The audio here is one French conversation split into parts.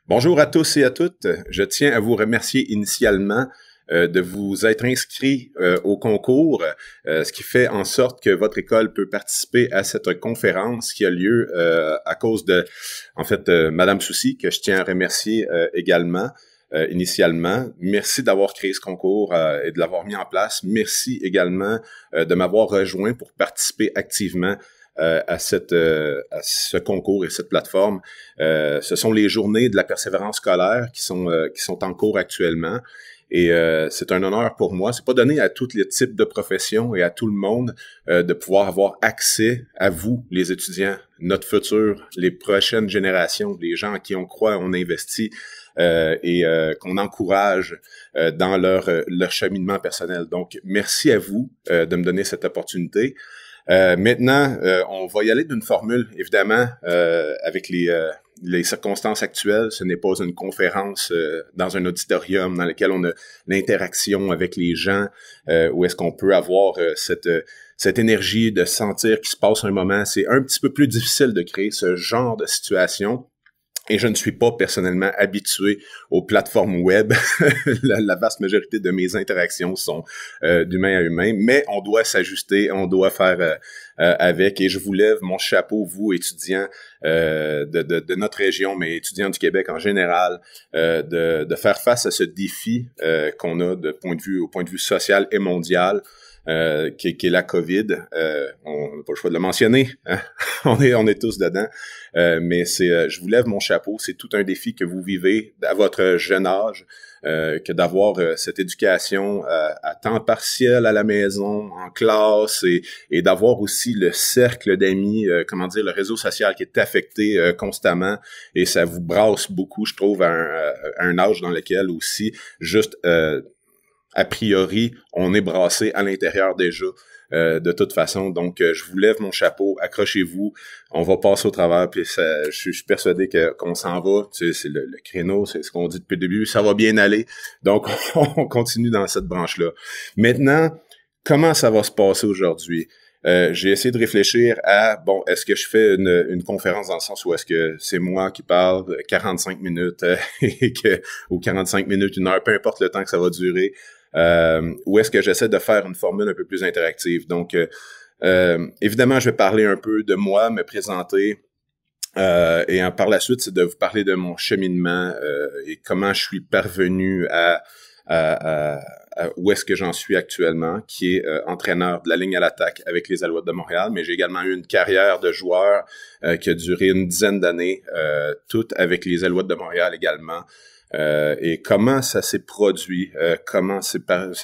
Bonjour à tous et à toutes. Je tiens à vous remercier initialement de vous être inscrit au concours, ce qui fait en sorte que votre école peut participer à cette conférence qui a lieu à cause de, Madame Soucy, que je tiens à remercier également. Initialement. Merci d'avoir créé ce concours et de l'avoir mis en place. Merci également de m'avoir rejoint pour participer activement à ce concours et cette plateforme. Ce sont les journées de la persévérance scolaire qui sont en cours actuellement. Et c'est un honneur pour moi. C'est pas donné à tous les types de professions et à tout le monde de pouvoir avoir accès à vous, les étudiants, notre futur, les prochaines générations, les gens en qui on croit, on investit et qu'on encourage dans leur cheminement personnel. Donc, merci à vous de me donner cette opportunité. Maintenant, on va y aller d'une formule, évidemment, avec les circonstances actuelles. Ce n'est pas une conférence dans un auditorium dans lequel on a l'interaction avec les gens, où est-ce qu'on peut avoir cette énergie de sentir qu'il se passe un moment. C'est un petit peu plus difficile de créer ce genre de situation. Et je ne suis pas personnellement habitué aux plateformes web. La vaste majorité de mes interactions sont d'humain à humain, mais on doit s'ajuster, on doit faire avec. Et je vous lève mon chapeau, vous, étudiants de notre région, mais étudiants du Québec en général, de faire face à ce défi qu'on a au point de vue social et mondial. Qui est la COVID. On n'a pas le choix de le mentionner. Hein? on est tous dedans. Mais je vous lève mon chapeau. C'est tout un défi que vous vivez à votre jeune âge, que d'avoir cette éducation à temps partiel à la maison, en classe, et d'avoir aussi le cercle d'amis, le réseau social qui est affecté constamment. Et ça vous brasse beaucoup, je trouve, à un âge dans lequel aussi juste a priori, on est brassé à l'intérieur déjà, de toute façon. Donc, je vous lève mon chapeau, accrochez-vous, on va passer au travers, puis je suis persuadé qu'on s'en va. Tu sais, c'est le créneau, c'est ce qu'on dit depuis le début, ça va bien aller. Donc, on continue dans cette branche-là. Maintenant, comment ça va se passer aujourd'hui? J'ai essayé de réfléchir à, est-ce que je fais une conférence dans le sens où est-ce que c'est moi qui parle 45 minutes ou 45 minutes, 1 heure, peu importe le temps que ça va durer, ou est-ce que j'essaie de faire une formule un peu plus interactive. Donc, évidemment, je vais parler un peu de moi, me présenter, et par la suite, c'est de vous parler de mon cheminement et comment je suis parvenu à où est-ce que j'en suis actuellement, qui est entraîneur de la ligne à l'attaque avec les Alouettes de Montréal, mais j'ai également eu une carrière de joueur qui a duré une dizaine d'années, toute avec les Alouettes de Montréal également. Et comment ça s'est produit, comment ça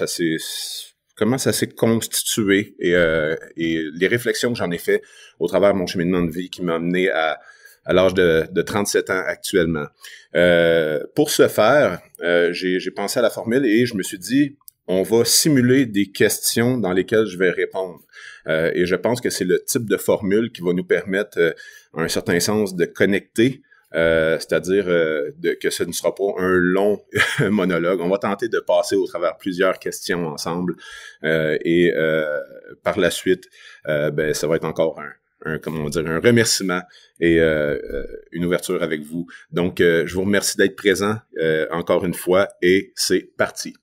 s'est constitué et les réflexions que j'en ai fait au travers de mon cheminement de vie qui m'a amené à l'âge de 37 ans actuellement. Pour ce faire, j'ai pensé à la formule et je me suis dit, on va simuler des questions dans lesquelles je vais répondre. Et je pense que c'est le type de formule qui va nous permettre, à un certain sens, de connecter, c'est-à-dire que ce ne sera pas un long monologue. On va tenter de passer au travers plusieurs questions ensemble et par la suite, ça va être encore un remerciement et une ouverture avec vous. Donc, je vous remercie d'être présent encore une fois et c'est parti.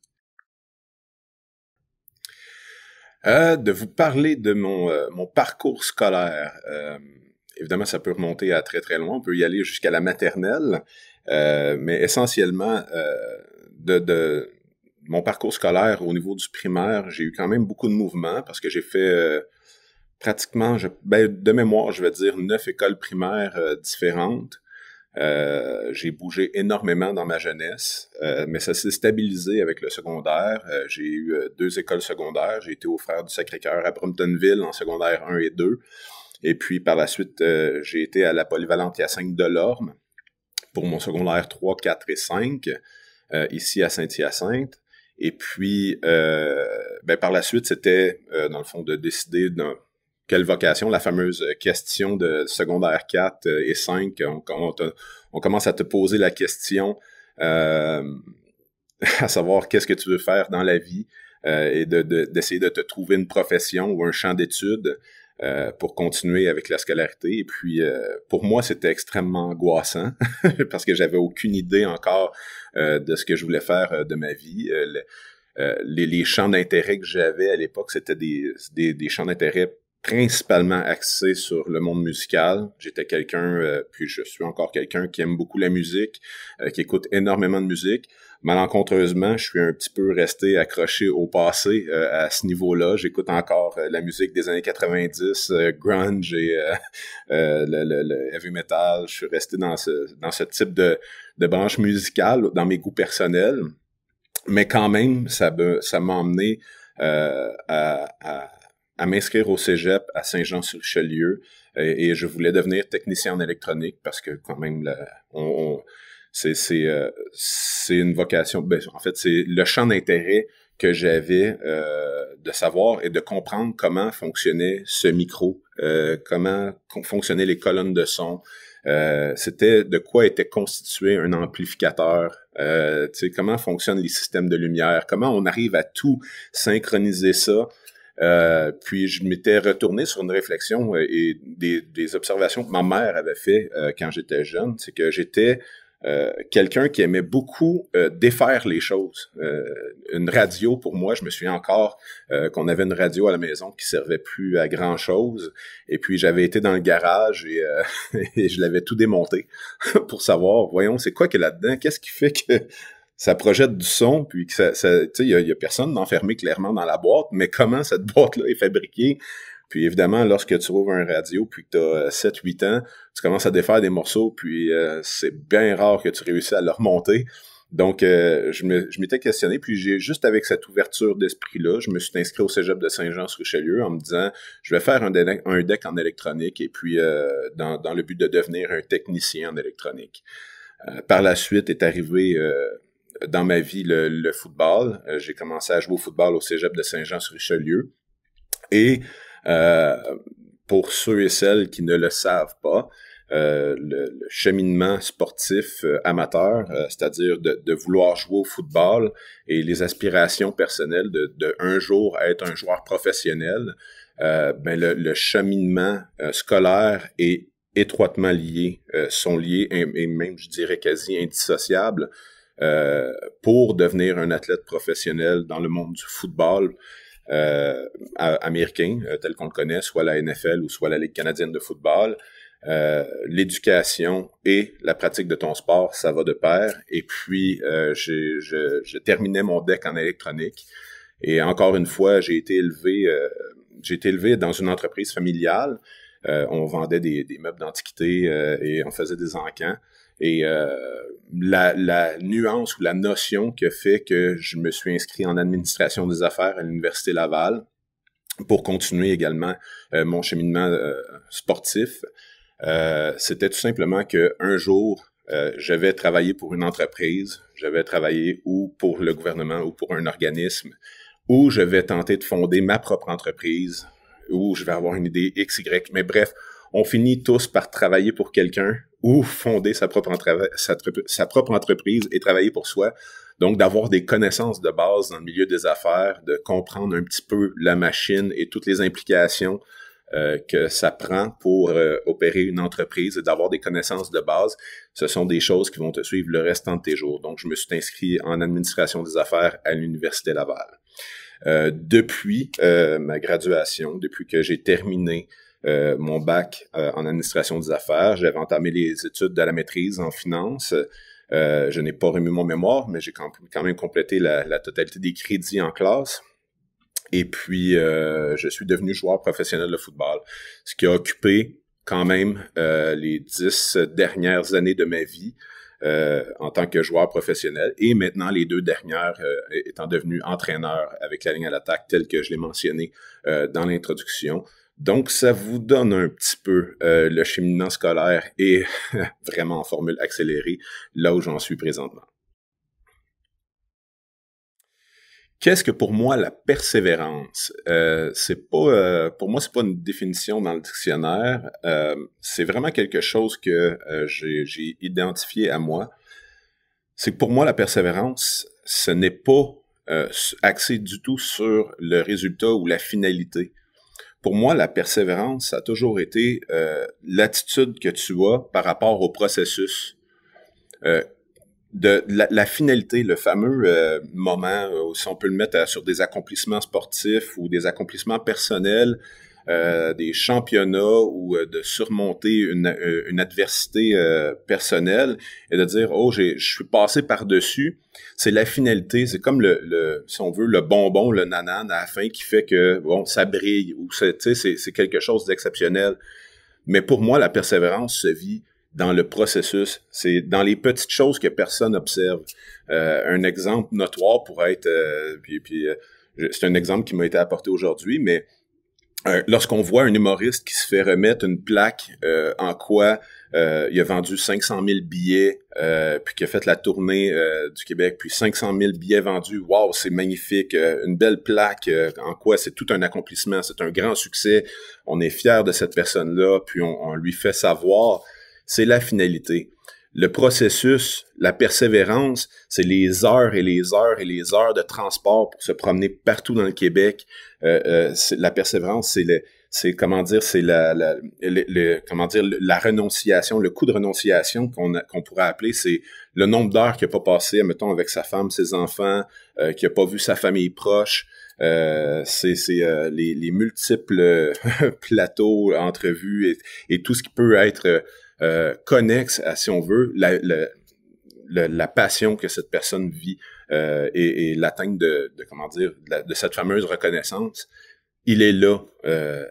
De vous parler de mon parcours scolaire. Évidemment, ça peut remonter à très, très loin. On peut y aller jusqu'à la maternelle. Mais essentiellement, de mon parcours scolaire au niveau du primaire, j'ai eu quand même beaucoup de mouvements parce que j'ai fait pratiquement, de mémoire, je vais dire 9 écoles primaires différentes. J'ai bougé énormément dans ma jeunesse, mais ça s'est stabilisé avec le secondaire. J'ai eu 2 écoles secondaires. J'ai été au Frères du Sacré-Cœur à Bromptonville en secondaire 1 et 2. Et puis, par la suite, j'ai été à la polyvalente Hyacinthe Delorme pour mon secondaire 3, 4 et 5, ici à Saint-Hyacinthe. Et puis, par la suite, c'était, dans le fond, de décider quelle vocation, la fameuse question de secondaire 4 et 5. On commence à te poser la question à savoir qu'est-ce que tu veux faire dans la vie et d'essayer de te trouver une profession ou un champ d'études. pour continuer avec la scolarité. Et puis, pour moi, c'était extrêmement angoissant parce que j'avais aucune idée encore de ce que je voulais faire de ma vie. Les champs d'intérêt que j'avais à l'époque, c'était des champs d'intérêt principalement axés sur le monde musical. J'étais quelqu'un, puis je suis encore quelqu'un qui aime beaucoup la musique, qui écoute énormément de musique. Malencontreusement, je suis un petit peu resté accroché au passé à ce niveau-là. J'écoute encore la musique des années 90, grunge et le heavy metal. Je suis resté dans ce type de branche musicale dans mes goûts personnels. Mais quand même, ça m'a emmené à m'inscrire au cégep à Saint-Jean-sur-Richelieu et je voulais devenir technicien en électronique parce que quand même, c'est une vocation. Ben, en fait, c'est le champ d'intérêt que j'avais de savoir et de comprendre comment fonctionnait ce micro, comment fonctionnaient les colonnes de son. C'était de quoi était constitué un amplificateur, comment fonctionnent les systèmes de lumière, comment on arrive à tout synchroniser ça. Puis je m'étais retourné sur une réflexion et des observations que ma mère avait fait quand j'étais jeune, c'est que j'étais quelqu'un qui aimait beaucoup défaire les choses. Une radio, pour moi, je me souviens encore qu'on avait une radio à la maison qui servait plus à grand-chose. Et puis, j'avais été dans le garage et, et je l'avais tout démonté pour savoir, voyons, c'est quoi qu'il y a là-dedans? Qu'est-ce qui fait que ça projette du son? Puis, que tu sais, il y a personne d'enfermé clairement dans la boîte, mais comment cette boîte-là est fabriquée? Puis évidemment, lorsque tu ouvres un radio puis que tu as 7-8 ans, tu commences à défaire des morceaux, puis c'est bien rare que tu réussisses à le remonter. Donc, je m'étais questionné, puis juste avec cette ouverture d'esprit-là, je me suis inscrit au cégep de Saint-Jean-sur-Richelieu en me disant, je vais faire un deck en électronique et puis dans le but de devenir un technicien en électronique. Par la suite est arrivé dans ma vie le football. J'ai commencé à jouer au football au cégep de Saint-Jean-sur-Richelieu et pour ceux et celles qui ne le savent pas, le cheminement sportif amateur, c'est-à-dire de vouloir jouer au football et les aspirations personnelles de un jour être un joueur professionnel, ben le cheminement scolaire est étroitement lié, sont liés et même, je dirais, quasi indissociables pour devenir un athlète professionnel dans le monde du football américain, tel qu'on le connaît, soit la NFL ou soit la Ligue canadienne de football. L'éducation et la pratique de ton sport, ça va de pair. Et puis, je terminais mon deck en électronique. Et encore une fois, j'ai été élevé dans une entreprise familiale. On vendait des meubles d'antiquité et on faisait des encans. Et la nuance ou la notion qui a fait que je me suis inscrit en administration des affaires à l'Université Laval pour continuer également mon cheminement sportif, c'était tout simplement qu'un jour, je vais travailler pour une entreprise, je vais travailler ou pour le gouvernement ou pour un organisme, ou je vais tenter de fonder ma propre entreprise, ou je vais avoir une idée X, Y, mais bref, on finit tous par travailler pour quelqu'un ou fonder sa propre entreprise et travailler pour soi. Donc, d'avoir des connaissances de base dans le milieu des affaires, de comprendre un petit peu la machine et toutes les implications que ça prend pour opérer une entreprise et d'avoir des connaissances de base, ce sont des choses qui vont te suivre le restant de tes jours. Donc, je me suis inscrit en administration des affaires à l'Université Laval. Depuis ma graduation, depuis que j'ai terminé mon bac en administration des affaires, j'avais entamé les études de la maîtrise en finance. Je n'ai pas remis mon mémoire, mais j'ai quand même complété la totalité des crédits en classe. Et puis, je suis devenu joueur professionnel de football, ce qui a occupé quand même les 10 dernières années de ma vie en tant que joueur professionnel et maintenant les 2 dernières étant devenu entraîneur avec la ligne à l'attaque telle que je l'ai mentionné dans l'introduction. Donc, ça vous donne un petit peu le cheminement scolaire et vraiment en formule accélérée, là où j'en suis présentement. Qu'est-ce que pour moi la persévérance? Pour moi, c'est pas une définition dans le dictionnaire. C'est vraiment quelque chose que j'ai identifié à moi. C'est que pour moi, la persévérance, ce n'est pas axé du tout sur le résultat ou la finalité. pour moi, la persévérance, ça a toujours été l'attitude que tu as par rapport au processus. De la finalité, le fameux moment, si on peut le mettre sur des accomplissements sportifs ou des accomplissements personnels, des championnats ou de surmonter une adversité personnelle et de dire oh je suis passé par-dessus, c'est la finalité, c'est comme si on veut le bonbon, le nanan à la fin qui fait que bon ça brille ou c'est quelque chose d'exceptionnel. Mais pour moi la persévérance se vit dans le processus, c'est dans les petites choses que personne observe. Un exemple notoire pourrait être c'est un exemple qui m'a été apporté aujourd'hui, mais lorsqu'on voit un humoriste qui se fait remettre une plaque en quoi il a vendu 500 000 billets, puis qui a fait la tournée du Québec, puis 500 000 billets vendus, wow, c'est magnifique, une belle plaque, en quoi c'est tout un accomplissement, c'est un grand succès, on est fiers de cette personne-là, puis on lui fait savoir, c'est la finalité. Le processus, la persévérance, c'est les heures et les heures et les heures de transport pour se promener partout dans le Québec. La persévérance, c'est comment dire, c'est la renonciation, le coût de renonciation qu'on pourrait appeler, c'est le nombre d'heures qu'il n'a pas passé, mettons, avec sa femme, ses enfants, qu'il n'a pas vu sa famille proche. C'est les multiples plateaux, entrevues et tout ce qui peut être connexe à, si on veut, la passion que cette personne vit et l'atteinte de comment dire de cette fameuse reconnaissance. Il est là,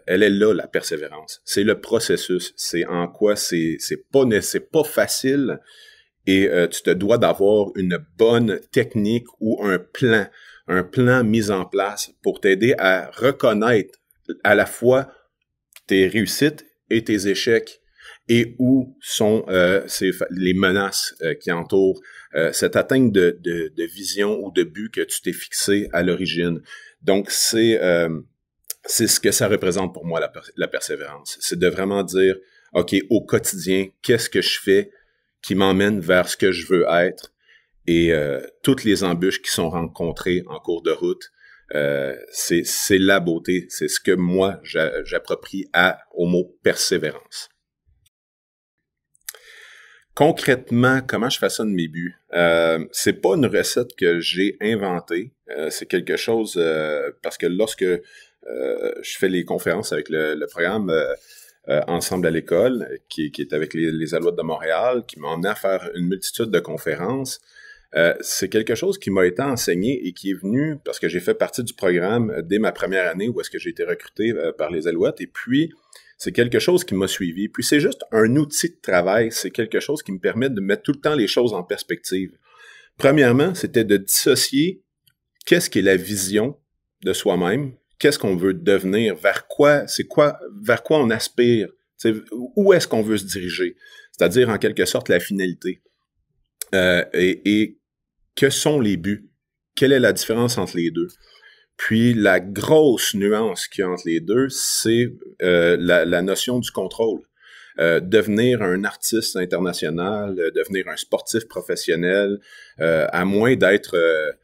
elle est là la persévérance. C'est le processus, c'est en quoi c'est pas facile et tu te dois d'avoir une bonne technique ou un plan mis en place pour t'aider à reconnaître à la fois tes réussites et tes échecs. Et où sont les menaces qui entourent cette atteinte de vision ou de but que tu t'es fixé à l'origine. Donc, c'est ce que ça représente pour moi, la persévérance. C'est de vraiment dire, OK, au quotidien, qu'est-ce que je fais qui m'emmène vers ce que je veux être? Et toutes les embûches qui sont rencontrées en cours de route, c'est la beauté. C'est ce que moi, j'approprie au mot persévérance. Concrètement, comment je façonne mes buts? C'est pas une recette que j'ai inventée. C'est quelque chose parce que lorsque je fais les conférences avec le programme Ensemble à l'école, qui est avec les Alouettes de Montréal, qui m'a emmené à faire une multitude de conférences. C'est quelque chose qui m'a été enseigné et qui est venu parce que j'ai fait partie du programme dès ma première année où est-ce que j'ai été recruté par les Alouettes. Et puis, c'est quelque chose qui m'a suivi. Puis c'est juste un outil de travail. C'est quelque chose qui me permet de mettre tout le temps les choses en perspective. Premièrement, c'était de dissocier qu'est-ce qui est la vision de soi-même, qu'est-ce qu'on veut devenir, vers quoi on aspire, où est-ce qu'on veut se diriger. C'est-à-dire, en quelque sorte, la finalité. Et que sont les buts? Quelle est la différence entre les deux? Puis la grosse nuance qu'il y a entre les deux, c'est la notion du contrôle. Devenir un artiste international, devenir un sportif professionnel, à moins d'être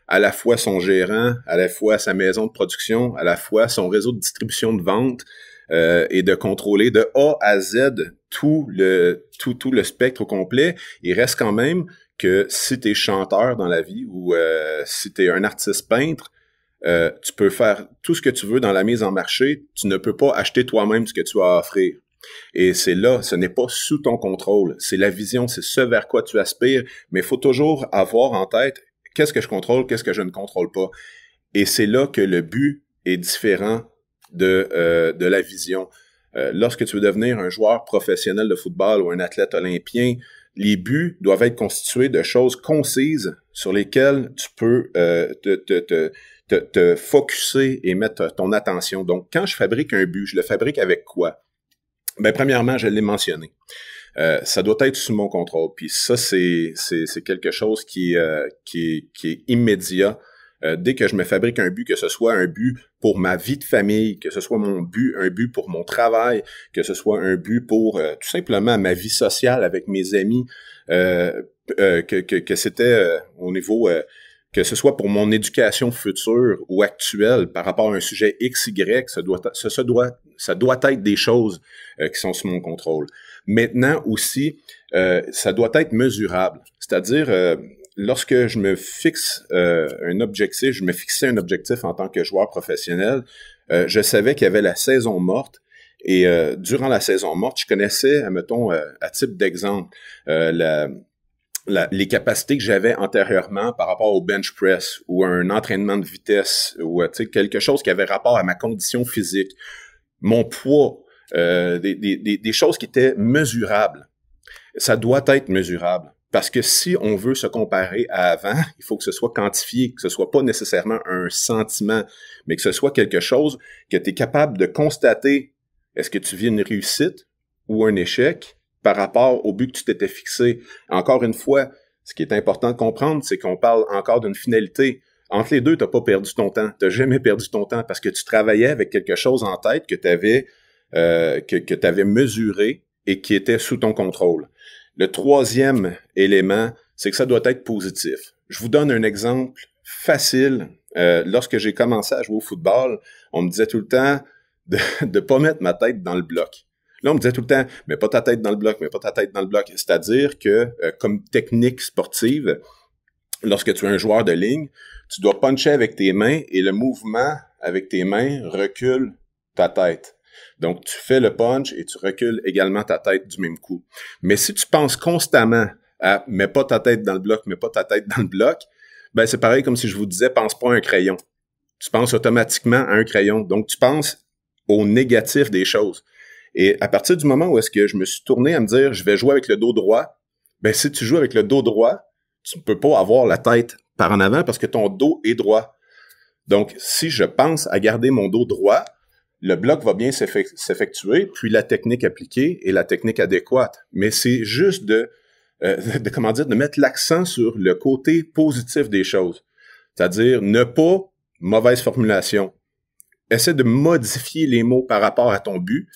à la fois son gérant, à la fois sa maison de production, à la fois son réseau de distribution de vente, et de contrôler de A à Z tout le spectre au complet, il reste quand même que si t'es chanteur dans la vie ou si t'es un artiste peintre, tu peux faire tout ce que tu veux dans la mise en marché, tu ne peux pas acheter toi-même ce que tu as à offrir. Et c'est là, ce n'est pas sous ton contrôle, c'est la vision, c'est ce vers quoi tu aspires, mais il faut toujours avoir en tête qu'est-ce que je contrôle, qu'est-ce que je ne contrôle pas. Et c'est là que le but est différent de la vision. Lorsque tu veux devenir un joueur professionnel de football ou un athlète olympien, les buts doivent être constitués de choses concises sur lesquelles tu peux te focusser et mettre ton attention. Donc, quand je fabrique un but, je le fabrique avec quoi? Ben, premièrement, je l'ai mentionné. Ça doit être sous mon contrôle. Puis ça, c'est quelque chose qui est immédiat. Dès que je me fabrique un but, que ce soit un but pour ma vie de famille, que ce soit un but pour mon travail, que ce soit un but pour tout simplement ma vie sociale avec mes amis, que c'était au niveau que ce soit pour mon éducation future ou actuelle par rapport à un sujet X, Y, ça doit être des choses qui sont sous mon contrôle. Maintenant aussi, ça doit être mesurable. C'est-à-dire, lorsque je me fixe un objectif, je me fixais un objectif en tant que joueur professionnel, je savais qu'il y avait la saison morte. Et durant la saison morte, je connaissais, mettons, à titre d'exemple, les capacités que j'avais antérieurement par rapport au bench press ou à un entraînement de vitesse ou quelque chose qui avait rapport à ma condition physique, mon poids, des choses qui étaient mesurables. Ça doit être mesurable. Parce que si on veut se comparer à avant, il faut que ce soit quantifié, que ce soit pas nécessairement un sentiment, mais que ce soit quelque chose que tu es capable de constater. Est-ce que tu vis une réussite ou un échec par rapport au but que tu t'étais fixé? Encore une fois, ce qui est important de comprendre, c'est qu'on parle encore d'une finalité. Entre les deux, tu n'as pas perdu ton temps. Tu n'as jamais perdu ton temps parce que tu travaillais avec quelque chose en tête que tu avais mesuré et qui était sous ton contrôle. Le troisième élément, c'est que ça doit être positif. Je vous donne un exemple facile. Lorsque j'ai commencé à jouer au football, on me disait tout le temps de pas mettre ma tête dans le bloc. Là, on me disait tout le temps, mets pas ta tête dans le bloc, mets pas ta tête dans le bloc. C'est-à-dire que, comme technique sportive, lorsque tu es un joueur de ligne, tu dois puncher avec tes mains et le mouvement avec tes mains recule ta tête. Donc, tu fais le punch et tu recules également ta tête du même coup. Mais si tu penses constamment à « mets pas ta tête dans le bloc, mets pas ta tête dans le bloc », ben c'est pareil comme si je vous disais « pense pas à un crayon ». Tu penses automatiquement à un crayon. Donc, tu penses au négatif des choses. Et à partir du moment où est-ce que je me suis tourné à me dire « je vais jouer avec le dos droit », ben si tu joues avec le dos droit, tu ne peux pas avoir la tête par en avant parce que ton dos est droit. Donc, si je pense à garder mon dos droit, le bloc va bien s'effectuer, puis la technique appliquée et la technique adéquate. Mais c'est juste de mettre l'accent sur le côté positif des choses. C'est-à-dire, ne pas, mauvaise formulation. Essaie de modifier les mots par rapport à ton but,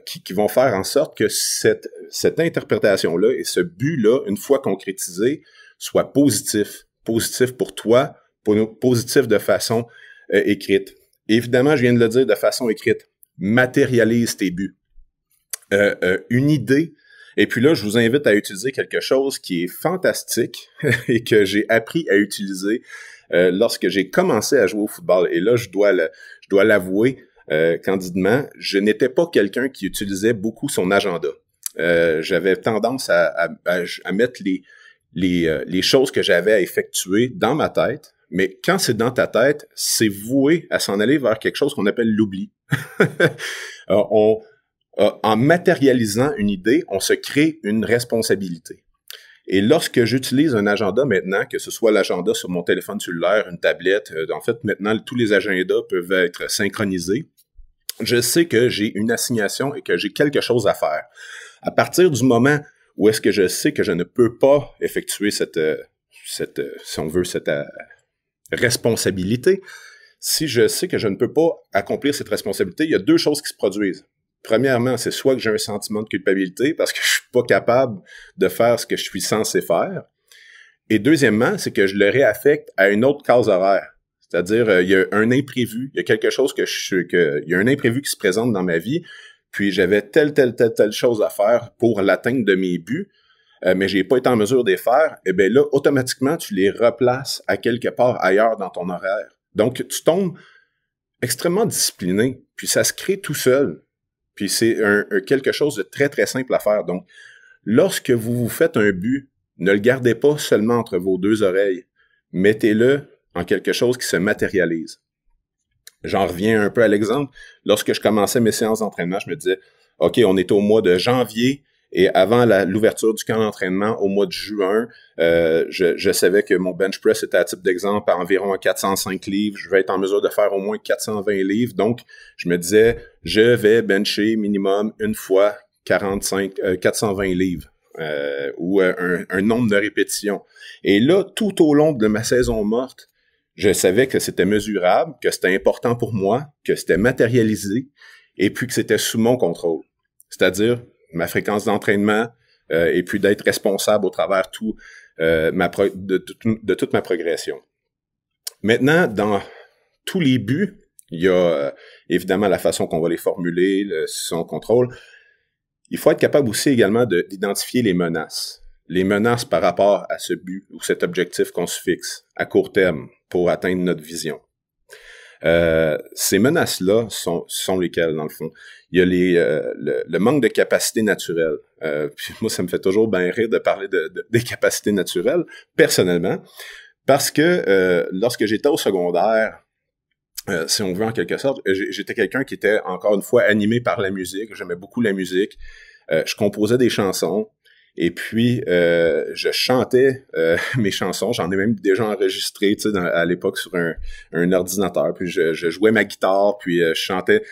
qui vont faire en sorte que cette interprétation-là et ce but-là, une fois concrétisé, soit positif. Positif pour toi, positif de façon écrite. Évidemment, je viens de le dire de façon écrite. Matérialise tes buts. Une idée. Et puis là, je vous invite à utiliser quelque chose qui est fantastique et que j'ai appris à utiliser lorsque j'ai commencé à jouer au football. Et là, je dois l'avouer candidement, je n'étais pas quelqu'un qui utilisait beaucoup son agenda. J'avais tendance à mettre les choses que j'avais à effectuer dans ma tête. Mais quand c'est dans ta tête, c'est voué à s'en aller vers quelque chose qu'on appelle l'oubli. En matérialisant une idée, on se crée une responsabilité. Et lorsque j'utilise un agenda maintenant, que ce soit l'agenda sur mon téléphone cellulaire, une tablette, en fait, maintenant, tous les agendas peuvent être synchronisés, je sais que j'ai une assignation et que j'ai quelque chose à faire. À partir du moment où est-ce que je sais que je ne peux pas effectuer cette responsabilité, si je sais que je ne peux pas accomplir cette responsabilité, il y a deux choses qui se produisent. Premièrement, c'est soit que j'ai un sentiment de culpabilité parce que je suis pas capable de faire ce que je suis censé faire. Et deuxièmement, c'est que je le réaffecte à une autre case horaire. C'est-à-dire, il y a un imprévu, il y a quelque chose il y a un imprévu qui se présente dans ma vie, puis j'avais telle chose à faire pour l'atteinte de mes buts, mais j'ai pas été en mesure de les faire, et bien là, automatiquement, tu les replaces à quelque part ailleurs dans ton horaire. Donc, tu tombes extrêmement discipliné, puis ça se crée tout seul. Puis c'est quelque chose de très, très simple à faire. Donc, lorsque vous vous faites un but, ne le gardez pas seulement entre vos deux oreilles. Mettez-le en quelque chose qui se matérialise. J'en reviens un peu à l'exemple. Lorsque je commençais mes séances d'entraînement, je me disais, OK, on est au mois de janvier, et avant l'ouverture du camp d'entraînement au mois de juin, je savais que mon bench press était à titre d'exemple à environ 405 livres. Je vais être en mesure de faire au moins 420 livres. Donc, je me disais, je vais bencher minimum une fois 420 livres ou un nombre de répétitions. Et là, tout au long de ma saison morte, je savais que c'était mesurable, que c'était important pour moi, que c'était matérialisé et puis que c'était sous mon contrôle. C'est-à-dire ma fréquence d'entraînement, et puis d'être responsable au travers de toute ma progression. Maintenant, dans tous les buts, il y a évidemment la façon qu'on va les formuler, son contrôle. Il faut être capable aussi également d'identifier les menaces. Les menaces par rapport à ce but ou cet objectif qu'on se fixe à court terme pour atteindre notre vision. Ces menaces-là sont lesquelles, dans le fond? Il y a le manque de capacité naturelle. Puis moi, ça me fait toujours bien rire de parler des capacités naturelles, personnellement, parce que lorsque j'étais au secondaire, si on veut en quelque sorte, j'étais quelqu'un qui était, encore une fois, animé par la musique. J'aimais beaucoup la musique. Je composais des chansons. Et puis, je chantais mes chansons. J'en ai même déjà enregistré, tu sais, à l'époque sur un ordinateur. Puis, je jouais ma guitare, puis je chantais.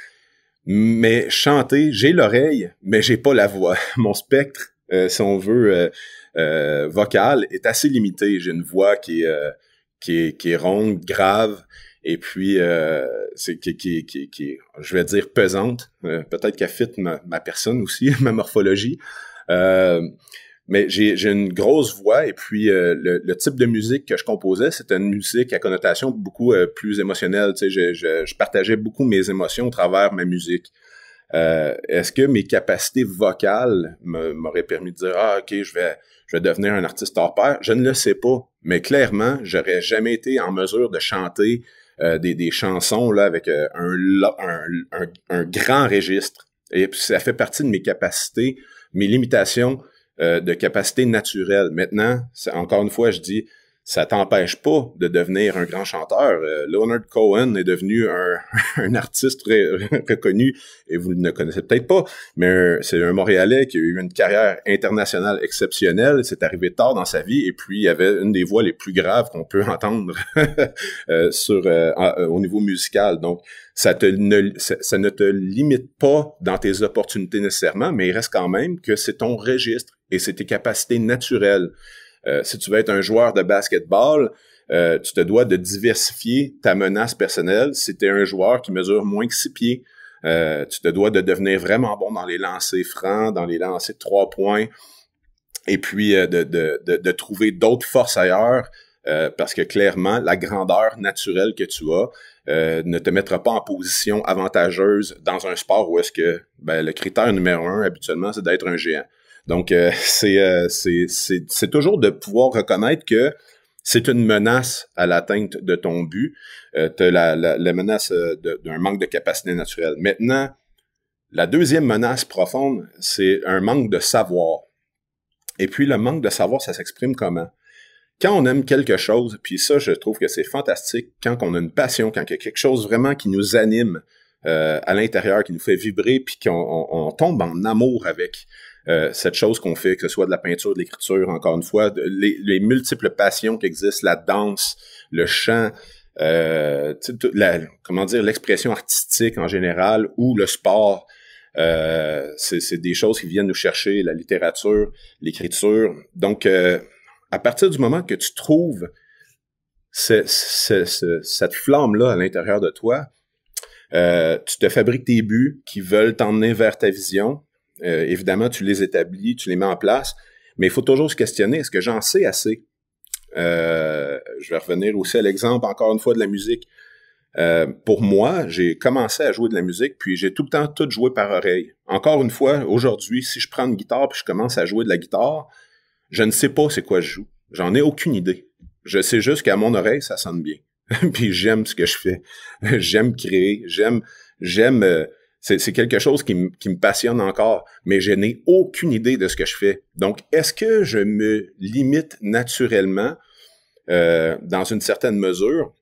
Mais chanter, j'ai l'oreille, mais j'ai pas la voix. Mon spectre, si on veut, vocal, est assez limité. J'ai une voix qui est ronde, grave, et puis qui je vais dire pesante. Peut-être qu'elle fit ma personne aussi, ma morphologie. Mais j'ai une grosse voix, et puis le type de musique que je composais, c'était une musique à connotation beaucoup plus émotionnelle. Tu sais, je partageais beaucoup mes émotions au travers ma musique. Est-ce que mes capacités vocales m'auraient permis de dire « Ah, OK, je vais devenir un artiste hors pair », je ne le sais pas. Mais clairement, j'aurais jamais été en mesure de chanter des chansons là avec un grand registre. Et puis ça fait partie de mes capacités, mes limitations de capacité naturelle. Maintenant, encore une fois, je dis, ça t'empêche pas de devenir un grand chanteur. Leonard Cohen est devenu un artiste reconnu, et vous ne le connaissez peut-être pas, mais c'est un Montréalais qui a eu une carrière internationale exceptionnelle. C'est arrivé tard dans sa vie, et puis il y avait une des voix les plus graves qu'on peut entendre au niveau musical. Donc, ça ne te limite pas dans tes opportunités nécessairement, mais il reste quand même que c'est ton registre et c'est tes capacités naturelles. Si tu veux être un joueur de basketball, tu te dois de diversifier ta menace personnelle. Si tu es un joueur qui mesure moins que 6 pieds, tu te dois de devenir vraiment bon dans les lancers francs, dans les lancers de 3 points, et puis de trouver d'autres forces ailleurs, parce que clairement, la grandeur naturelle que tu as ne te mettra pas en position avantageuse dans un sport où est-ce que le critère numéro 1, habituellement, c'est d'être un géant. Donc, c'est toujours de pouvoir reconnaître que c'est une menace à l'atteinte de ton but. Tu as la menace d'un manque de capacité naturelle. Maintenant, la deuxième menace profonde, c'est un manque de savoir. Et puis, le manque de savoir, ça s'exprime comment? Quand on aime quelque chose, puis ça, je trouve que c'est fantastique, quand on a une passion, quand il y a quelque chose vraiment qui nous anime à l'intérieur, qui nous fait vibrer, puis qu'on tombe en amour avec cette chose qu'on fait, que ce soit de la peinture, de l'écriture, encore une fois, les multiples passions qui existent, la danse, le chant, l'expression artistique en général, ou le sport, c'est des choses qui viennent nous chercher, la littérature, l'écriture. Donc, à partir du moment que tu trouves cette flamme-là à l'intérieur de toi, tu te fabriques tes buts qui veulent t'emmener vers ta vision. Évidemment, tu les établis, tu les mets en place, mais il faut toujours se questionner, est-ce que j'en sais assez? Je vais revenir aussi à l'exemple, encore une fois, de la musique. Pour moi, j'ai commencé à jouer de la musique, puis j'ai tout le temps tout joué par oreille. Encore une fois, aujourd'hui, si je prends une guitare puis je commence à jouer de la guitare, je ne sais pas c'est quoi je joue. J'en ai aucune idée. Je sais juste qu'à mon oreille, ça sonne bien. Puis j'aime ce que je fais. J'aime créer. J'aime. C'est quelque chose qui me passionne encore, mais je n'ai aucune idée de ce que je fais. Donc, est-ce que je me limite naturellement, dans une certaine mesure,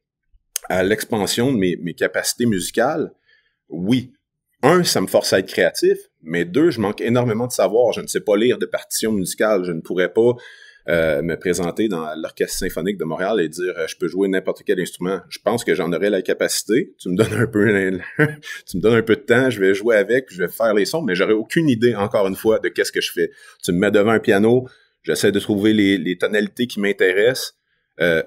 à l'expansion de mes capacités musicales? Oui. 1, ça me force à être créatif, mais 2, je manque énormément de savoir. Je ne sais pas lire de partitions musicales. Je ne pourrais pas me présenter dans l'Orchestre symphonique de Montréal et dire je peux jouer n'importe quel instrument. Je pense que j'en aurais la capacité. Tu me donnes un peu de temps, je vais jouer avec, puis je vais faire les sons, mais j'aurais aucune idée, encore une fois, de qu'est-ce que je fais. Tu me mets devant un piano, j'essaie de trouver les tonalités qui m'intéressent,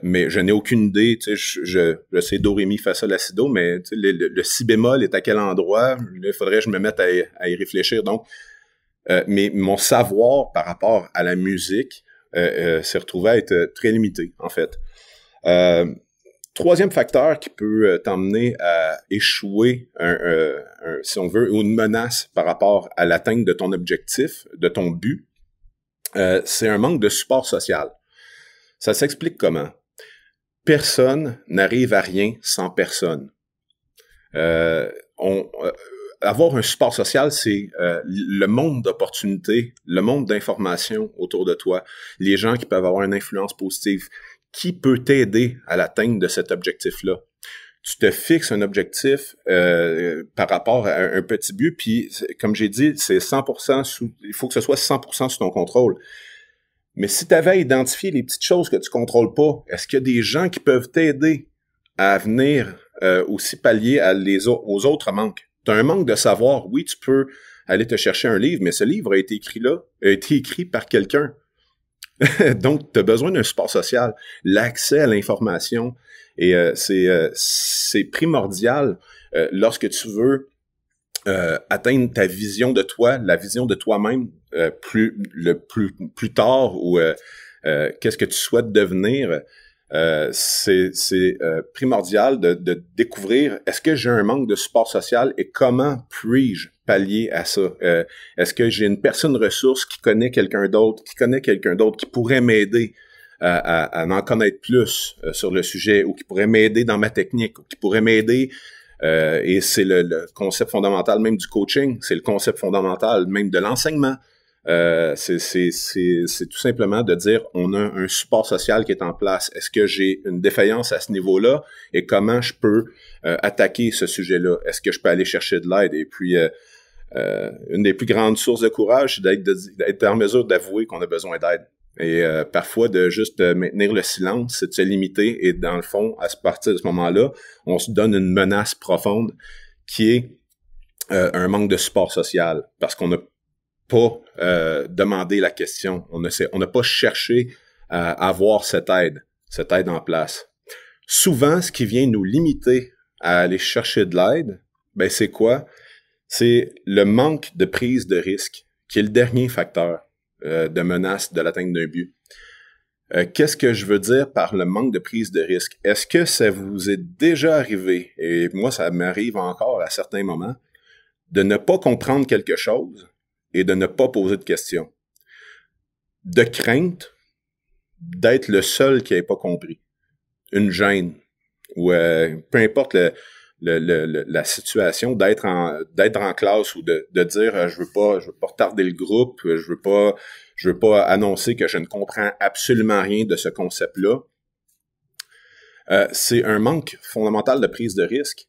mais je n'ai aucune idée. Tu sais, je sais do, ré, mi, fa, sol, la, si, do, mais tu sais, le si bémol est à quel endroit? Il faudrait que je me mette à y réfléchir. Donc, mais mon savoir par rapport à la musique s'est retrouvé à être très limité, en fait. Troisième facteur qui peut t'emmener à échouer, si on veut, ou une menace par rapport à l'atteinte de ton objectif, de ton but, c'est un manque de support social. Ça s'explique comment? Personne n'arrive à rien sans personne. Avoir un support social, c'est le monde d'opportunités, le monde d'informations autour de toi, les gens qui peuvent avoir une influence positive. Qui peut t'aider à l'atteinte de cet objectif-là? Tu te fixes un objectif par rapport à un petit but, puis comme j'ai dit, c'est 100% il faut que ce soit 100% sous ton contrôle. Mais si tu avais à identifier les petites choses que tu contrôles pas, est-ce qu'il y a des gens qui peuvent t'aider à venir aussi pallier aux autres manques? Tu as un manque de savoir, oui, tu peux aller te chercher un livre, mais ce livre a été écrit par quelqu'un. Donc, tu as besoin d'un support social, l'accès à l'information, et c'est primordial lorsque tu veux atteindre ta vision de toi, la vision de toi-même plus tard, ou qu'est-ce que tu souhaites devenir. C'est primordial de découvrir, est-ce que j'ai un manque de support social et comment puis-je pallier à ça? Est-ce que j'ai une personne ressource qui connaît quelqu'un d'autre, qui pourrait m'aider à en connaître plus sur le sujet, ou qui pourrait m'aider dans ma technique, ou qui pourrait m'aider, et c'est le concept fondamental même du coaching, c'est le concept fondamental même de l'enseignement. C'est tout simplement de dire, on a un support social qui est en place. Est-ce que j'ai une défaillance à ce niveau-là et comment je peux attaquer ce sujet-là? Est-ce que je peux aller chercher de l'aide? Et puis, une des plus grandes sources de courage, c'est d'être en mesure d'avouer qu'on a besoin d'aide. Et parfois, de juste maintenir le silence, c'est de se limiter. Et dans le fond, à partir de ce moment-là, on se donne une menace profonde qui est un manque de support social, parce qu'on n'a pas demandé la question. On n'a pas cherché à avoir cette aide en place. Souvent, ce qui vient nous limiter à aller chercher de l'aide, ben c'est quoi? C'est le manque de prise de risque, qui est le dernier facteur de menace de l'atteinte d'un but. Qu'est-ce que je veux dire par le manque de prise de risque? Est-ce que ça vous est déjà arrivé, et moi ça m'arrive encore à certains moments, de ne pas comprendre quelque chose et de ne pas poser de questions? De crainte d'être le seul qui n'ait pas compris. Une gêne, ou peu importe la situation, d'être en classe, ou de dire je veux pas retarder le groupe, je veux pas annoncer que je ne comprends absolument rien de ce concept-là. C'est un manque fondamental de prise de risque.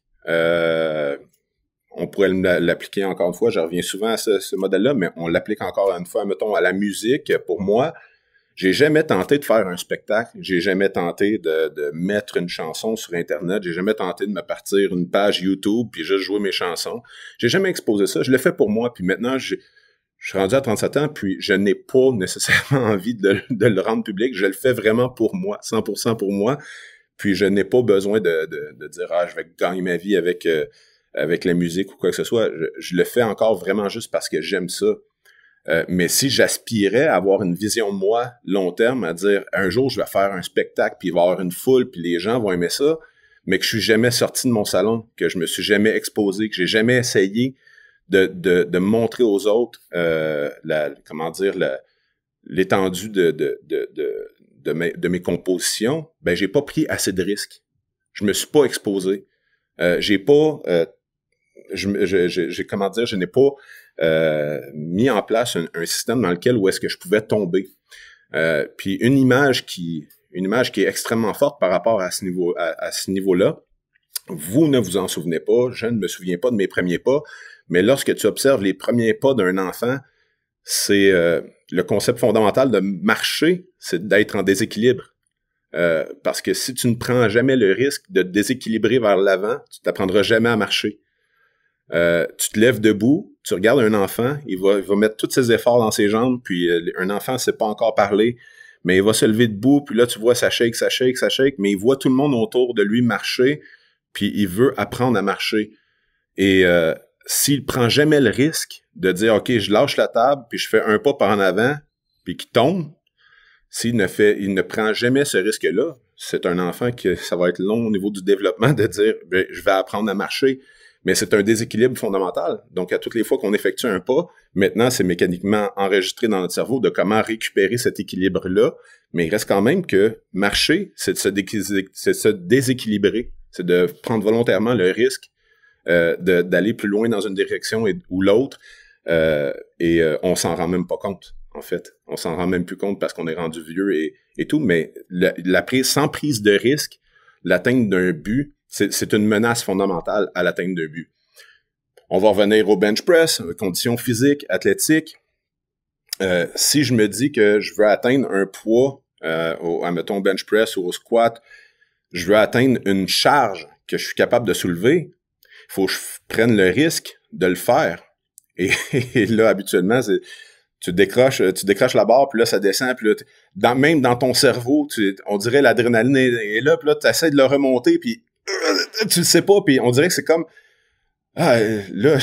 On pourrait l'appliquer encore une fois, je reviens souvent à ce modèle-là, mais on l'applique encore une fois, mettons, à la musique. Pour moi, j'ai jamais tenté de faire un spectacle, j'ai jamais tenté de mettre une chanson sur Internet, j'ai jamais tenté de me partir une page YouTube puis juste jouer mes chansons. J'ai jamais exposé ça, je l'ai fait pour moi, puis maintenant, je suis rendu à 37 ans, puis je n'ai pas nécessairement envie de le rendre public, je le fais vraiment pour moi, 100% pour moi, puis je n'ai pas besoin de dire « Ah, je vais gagner ma vie avec la musique ou quoi que ce soit ». Je le fais encore vraiment juste parce que j'aime ça. Mais si j'aspirais à avoir une vision de moi long terme, à dire un jour je vais faire un spectacle puis il va y avoir une foule puis les gens vont aimer ça, mais que je suis jamais sorti de mon salon, que je me suis jamais exposé, que j'ai jamais essayé de montrer aux autres l'étendue de mes compositions, ben j'ai pas pris assez de risques. Je me suis pas exposé. Je n'ai pas mis en place un système dans lequel où est-ce que je pouvais tomber. Puis une image qui est extrêmement forte par rapport à ce niveau-là. Vous ne vous en souvenez pas, je ne me souviens pas de mes premiers pas, mais lorsque tu observes les premiers pas d'un enfant, c'est le concept fondamental de marcher, c'est d'être en déséquilibre. Parce que si tu ne prends jamais le risque de te déséquilibrer vers l'avant, tu t'apprendras jamais à marcher. Tu te lèves debout, tu regardes un enfant, il va mettre tous ses efforts dans ses jambes, puis un enfant ne sait pas encore parler, mais il va se lever debout, puis là tu vois ça shake, mais il voit tout le monde autour de lui marcher, puis il veut apprendre à marcher. Et s'il prend jamais le risque de dire, OK, je lâche la table, puis je fais un pas par en avant, puis qui tombe, il ne prend jamais ce risque-là, c'est un enfant que ça va être long au niveau du développement de dire, ben, je vais apprendre à marcher, mais c'est un déséquilibre fondamental. Donc, à toutes les fois qu'on effectue un pas, maintenant, c'est mécaniquement enregistré dans notre cerveau de comment récupérer cet équilibre-là, mais il reste quand même que marcher, c'est de se déséquilibrer, c'est de prendre volontairement le risque d'aller plus loin dans une direction ou l'autre, on s'en rend même pas compte. En fait, on s'en rend même plus compte parce qu'on est rendu vieux et tout, mais sans prise de risque, l'atteinte d'un but, c'est une menace fondamentale à l'atteinte d'un but. On va revenir au bench press, conditions physiques, athlétiques. Si je me dis que je veux atteindre un poids, admettons bench press ou au squat, je veux atteindre une charge que je suis capable de soulever, il faut que je prenne le risque de le faire. Et là, habituellement, tu décroches la barre, puis là, ça descend, puis là, même dans ton cerveau, on dirait l'adrénaline est là, puis là, tu essaies de le remonter, puis tu le sais pas, puis on dirait que c'est comme, là,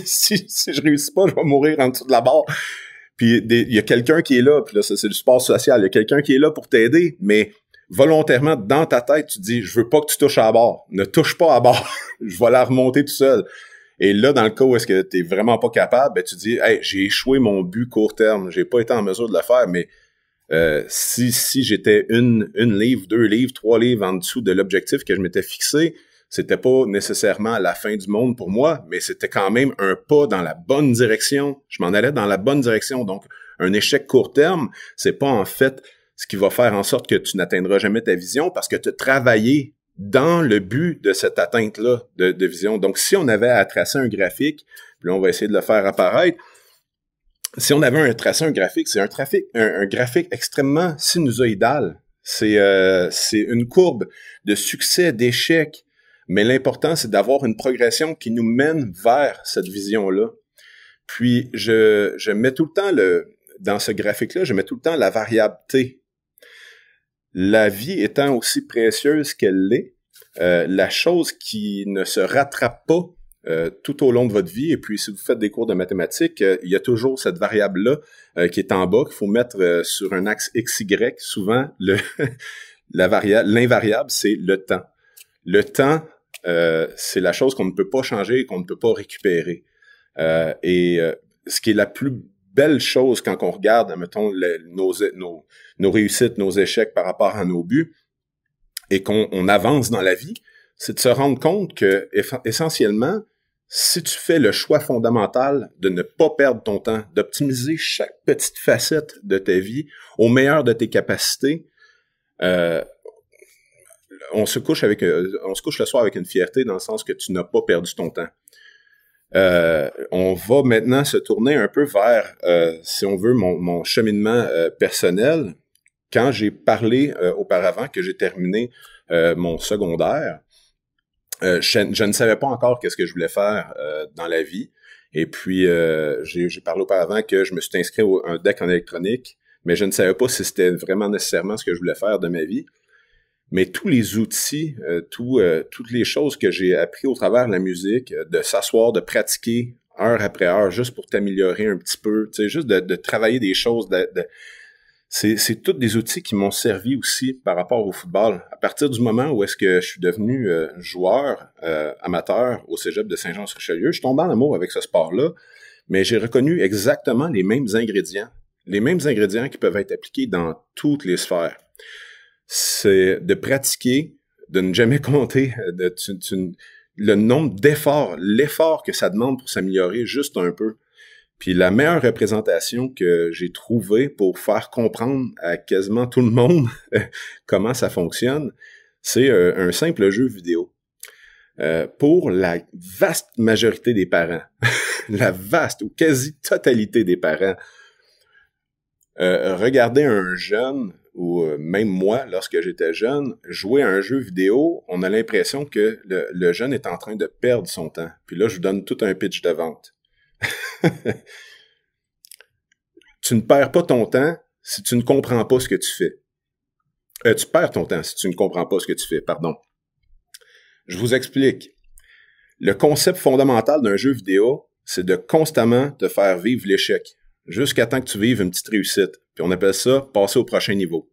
si je réussis pas, je vais mourir en dessous de la barre. Puis il y a quelqu'un qui est là, puis là, ça, c'est du sport social, il y a quelqu'un qui est là pour t'aider, mais volontairement, dans ta tête, tu te dis, je veux pas que tu touches à la barre. Ne touche pas à la barre. Je vais la remonter tout seul. Et là, dans le cas où est-ce que t'es vraiment pas capable, ben, tu dis, hey, j'ai échoué mon but court terme. J'ai pas été en mesure de le faire, mais si j'étais une livre, 2 livres, 3 livres en dessous de l'objectif que je m'étais fixé, c'était pas nécessairement la fin du monde pour moi, mais c'était quand même un pas dans la bonne direction. Je m'en allais dans la bonne direction. Donc, un échec court terme, c'est pas en fait ce qui va faire en sorte que tu n'atteindras jamais ta vision parce que tu as travaillé dans le but de cette atteinte-là de vision. Donc, si on avait à tracer un graphique, puis là, on va essayer de le faire apparaître, si on avait tracé un graphique, c'est un graphique extrêmement sinusoïdal. C'est une courbe de succès, d'échec, mais l'important, c'est d'avoir une progression qui nous mène vers cette vision-là. Puis, je mets tout le temps dans ce graphique-là, je mets tout le temps la variable T. La vie étant aussi précieuse qu'elle l'est, la chose qui ne se rattrape pas tout au long de votre vie, et puis si vous faites des cours de mathématiques, il y a toujours cette variable-là qui est en bas, qu'il faut mettre sur un axe XY. Souvent, l'invariable, c'est le temps. Le temps, c'est la chose qu'on ne peut pas changer et qu'on ne peut pas récupérer. Ce qui est la plus belle chose quand on regarde, mettons, nos réussites, nos échecs par rapport à nos buts, et qu'on avance dans la vie, c'est de se rendre compte que, essentiellement, si tu fais le choix fondamental de ne pas perdre ton temps, d'optimiser chaque petite facette de ta vie au meilleur de tes capacités, on se couche le soir avec une fierté dans le sens que tu n'as pas perdu ton temps. On va maintenant se tourner un peu vers, si on veut, mon cheminement personnel. Quand j'ai parlé auparavant que j'ai terminé mon secondaire, je ne savais pas encore qu'est-ce que je voulais faire dans la vie. Et puis, j'ai parlé auparavant que je me suis inscrit à un deck en électronique, mais je ne savais pas si c'était vraiment nécessairement ce que je voulais faire de ma vie. Mais tous les outils, toutes les choses que j'ai appris au travers de la musique, de s'asseoir, de pratiquer heure après heure, juste pour t'améliorer un petit peu, tu sais, juste de travailler des choses, c'est tous des outils qui m'ont servi aussi par rapport au football. À partir du moment où est-ce que je suis devenu joueur amateur au cégep de Saint-Jean-sur-Richelieu, je suis tombé en amour avec ce sport-là, mais j'ai reconnu exactement les mêmes ingrédients qui peuvent être appliqués dans toutes les sphères. C'est de pratiquer, de ne jamais compter le nombre d'efforts, l'effort que ça demande pour s'améliorer juste un peu. Puis la meilleure représentation que j'ai trouvée pour faire comprendre à quasiment tout le monde comment ça fonctionne, c'est un simple jeu vidéo. Pour la vaste majorité des parents, la vaste ou quasi-totalité des parents, regarder un jeune, ou même moi, lorsque j'étais jeune, jouer à un jeu vidéo, on a l'impression que le jeune est en train de perdre son temps. Puis là, je vous donne tout un pitch de vente. Tu ne perds pas ton temps si tu ne comprends pas ce que tu fais. Tu perds ton temps si tu ne comprends pas ce que tu fais, pardon. Je vous explique. Le concept fondamental d'un jeu vidéo, c'est de constamment te faire vivre l'échec, jusqu'à temps que tu vives une petite réussite. Puis on appelle ça passer au prochain niveau.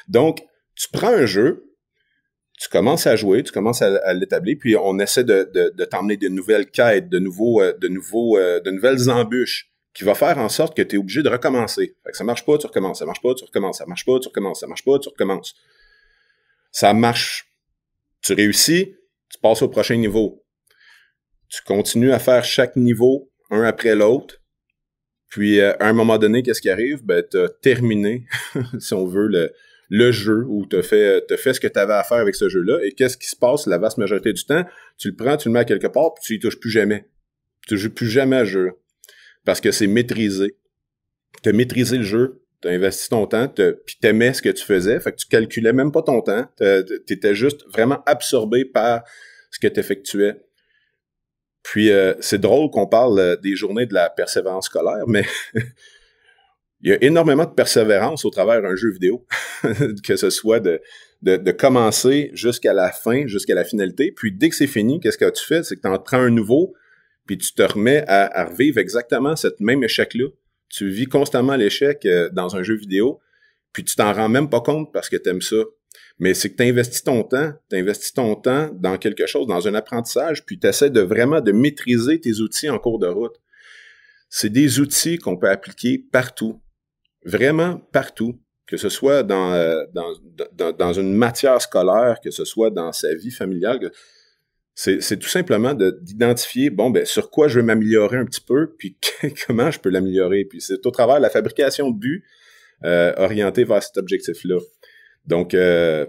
Donc, tu prends un jeu, tu commences à jouer, tu commences à l'établir, puis on essaie de t'emmener de nouvelles quêtes, de nouvelles embûches, qui va faire en sorte que tu es obligé de recommencer. Fait que ça marche pas, tu recommences, ça marche pas, tu recommences, ça marche pas, tu recommences, ça marche pas, tu recommences. Ça marche, tu réussis, tu passes au prochain niveau. Tu continues à faire chaque niveau, un après l'autre, puis à un moment donné, qu'est-ce qui arrive? Ben, tu as terminé, si on veut, le jeu, où tu as fait ce que tu avais à faire avec ce jeu-là, et qu'est-ce qui se passe la vaste majorité du temps? Tu le prends, tu le mets à quelque part, puis tu y touches plus jamais. Tu ne joues plus jamais à ce jeu, parce que c'est maîtrisé. Tu as maîtrisé le jeu, tu as investi ton temps, puis tu aimais ce que tu faisais, fait que tu calculais même pas ton temps, tu étais juste vraiment absorbé par ce que tu effectuais. Puis c'est drôle qu'on parle des journées de la persévérance scolaire, mais il y a énormément de persévérance au travers d'un jeu vidéo, que ce soit de commencer jusqu'à la fin, jusqu'à la finalité, puis dès que c'est fini, qu'est-ce que tu fais? C'est que tu en prends un nouveau, puis tu te remets à revivre exactement cet même échec-là. Tu vis constamment l'échec dans un jeu vidéo, puis tu t'en rends même pas compte parce que tu aimes ça. Mais c'est que tu investis ton temps dans quelque chose, dans un apprentissage, puis tu essaies vraiment de maîtriser tes outils en cours de route. C'est des outils qu'on peut appliquer partout, vraiment partout, que ce soit dans une matière scolaire, que ce soit dans sa vie familiale. C'est tout simplement d'identifier, bon, ben sur quoi je veux m'améliorer un petit peu, puis comment je peux l'améliorer. Puis c'est au travers de la fabrication de buts orientés vers cet objectif-là. Donc, je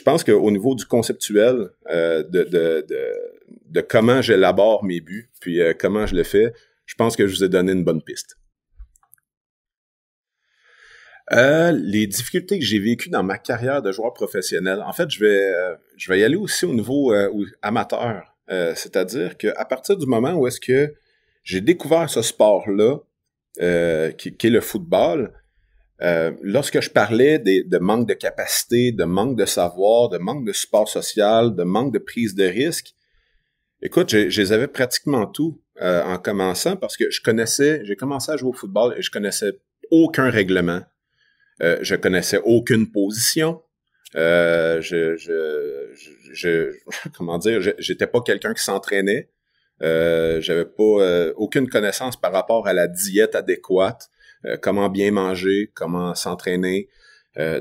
pense qu'au niveau du conceptuel, de comment j'élabore mes buts, puis comment je le fais, je pense que je vous ai donné une bonne piste. Les difficultés que j'ai vécues dans ma carrière de joueur professionnel, en fait, je vais y aller aussi au niveau amateur. C'est-à-dire qu'à partir du moment où est-ce que j'ai découvert ce sport-là, qui est le football, lorsque je parlais de manque de capacité, de manque de savoir, de manque de support social, de manque de prise de risque, écoute, je les avais pratiquement tout en commençant parce que j'ai commencé à jouer au football et je connaissais aucun règlement. Je connaissais aucune position. Comment dire, j'étais pas quelqu'un qui s'entraînait. J'avais pas aucune connaissance par rapport à la diète adéquate, comment bien manger, comment s'entraîner.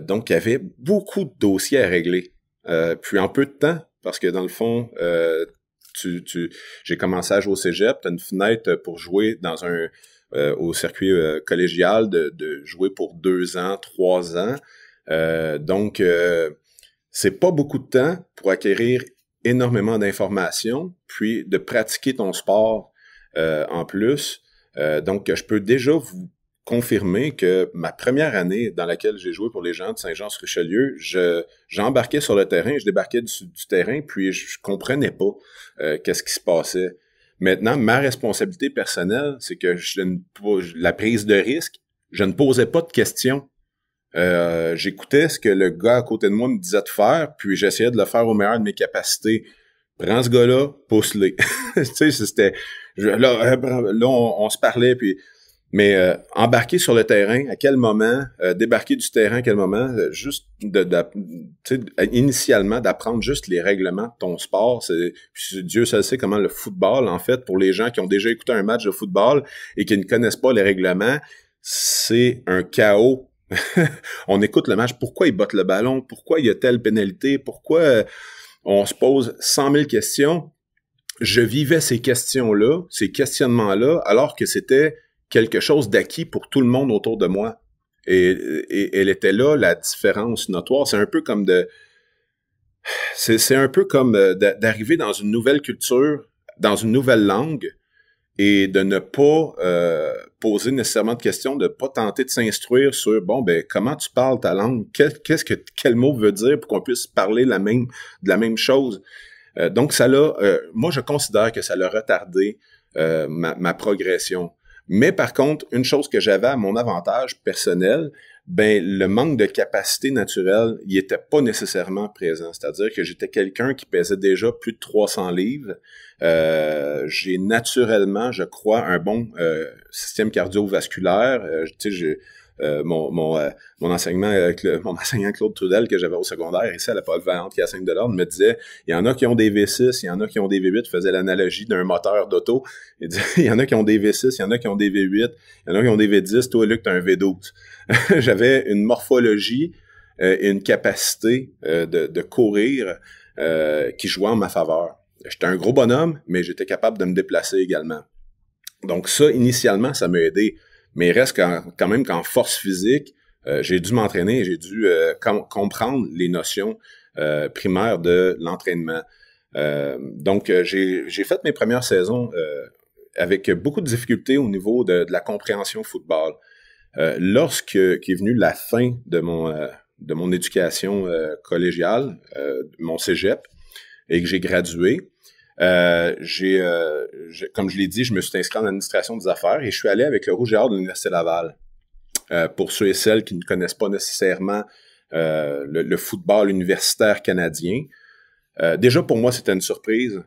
Donc, il y avait beaucoup de dossiers à régler. Puis en peu de temps, parce que dans le fond, j'ai commencé à jouer au cégep, t'as une fenêtre pour jouer dans au circuit collégial de jouer pour 2 ans, 3 ans. Donc, c'est pas beaucoup de temps pour acquérir énormément d'informations, puis de pratiquer ton sport en plus. Donc, je peux déjà vous confirmer que ma première année dans laquelle j'ai joué pour les gens de Saint-Jean-sur-Richelieu, j'embarquais sur le terrain, je débarquais du terrain, puis je comprenais pas qu'est-ce qui se passait. Maintenant, ma responsabilité personnelle, c'est que la prise de risque, je ne posais pas de questions. J'écoutais ce que le gars à côté de moi me disait de faire, puis j'essayais de le faire au meilleur de mes capacités. Prends ce gars-là, pousse-le. Tu sais, c'était... Là, on se parlait, puis... Mais embarquer sur le terrain, à quel moment? Débarquer du terrain, à quel moment? Juste initialement, d'apprendre juste les règlements de ton sport. Dieu seul sait comment le football, en fait, pour les gens qui ont déjà écouté un match de football et qui ne connaissent pas les règlements, c'est un chaos. On écoute le match, pourquoi il botte le ballon? Pourquoi il y a telle pénalité? Pourquoi on se pose 100 000 questions? Je vivais ces questions-là, ces questionnements-là, alors que c'était quelque chose d'acquis pour tout le monde autour de moi. Et elle était là, la différence notoire. C'est un peu comme d'arriver dans une nouvelle culture, dans une nouvelle langue, et de ne pas poser nécessairement de questions, de pas tenter de s'instruire sur, bon, ben, comment tu parles ta langue? Quel mot veut dire pour qu'on puisse parler de la même chose? Donc, moi, je considère que ça l'a retardé ma progression. Mais par contre, une chose que j'avais à mon avantage personnel, ben le manque de capacité naturelle, il était pas nécessairement présent. C'est-à-dire que j'étais quelqu'un qui pesait déjà plus de 300 livres. J'ai naturellement, je crois, un bon système cardiovasculaire. Tu sais, mon enseignement avec mon enseignant Claude Trudel que j'avais au secondaire ici à la Polyvalente qui est à Sainte-Delorme me disait il y en a qui ont des V6, il y en a qui ont des V8, faisait l'analogie d'un moteur d'auto. Il disait il y en a qui ont des V6, il y en a qui ont des V8, il y en a qui ont des V10, toi Luc, t'as un V12. J'avais une morphologie et une capacité de courir qui jouait en ma faveur. J'étais un gros bonhomme, mais j'étais capable de me déplacer également. Donc ça, initialement, ça m'a aidé. Mais il reste quand même qu'en force physique, j'ai dû m'entraîner, j'ai dû comprendre les notions primaires de l'entraînement. Donc, j'ai fait mes premières saisons avec beaucoup de difficultés au niveau de la compréhension football. Lorsque est venue la fin de mon éducation collégiale, mon cégep, et que j'ai gradué, comme je l'ai dit, je me suis inscrit en administration des affaires et je suis allé avec le Rouge et Or de l'Université Laval. Pour ceux et celles qui ne connaissent pas nécessairement le football universitaire canadien, déjà pour moi c'était une surprise,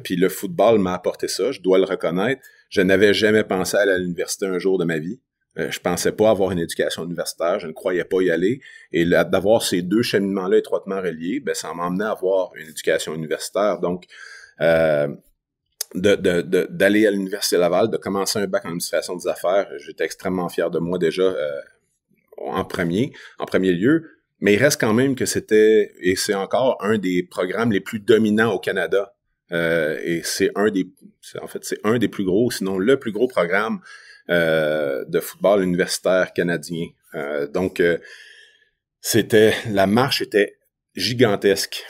puis le football m'a apporté ça, je dois le reconnaître. Je n'avais jamais pensé aller à l'université un jour de ma vie. Je pensais pas avoir une éducation universitaire, je ne croyais pas y aller. Et d'avoir ces deux cheminements-là étroitement reliés, ben ça m'emmenait à avoir une éducation universitaire. Donc, d'aller à l'Université Laval, de commencer un bac en administration des affaires, j'étais extrêmement fier de moi déjà en premier lieu. Mais il reste quand même que c'était, et c'est encore un des programmes les plus dominants au Canada. Et c'est un des plus gros, sinon le plus gros programme de football universitaire canadien. Donc, la marche était gigantesque.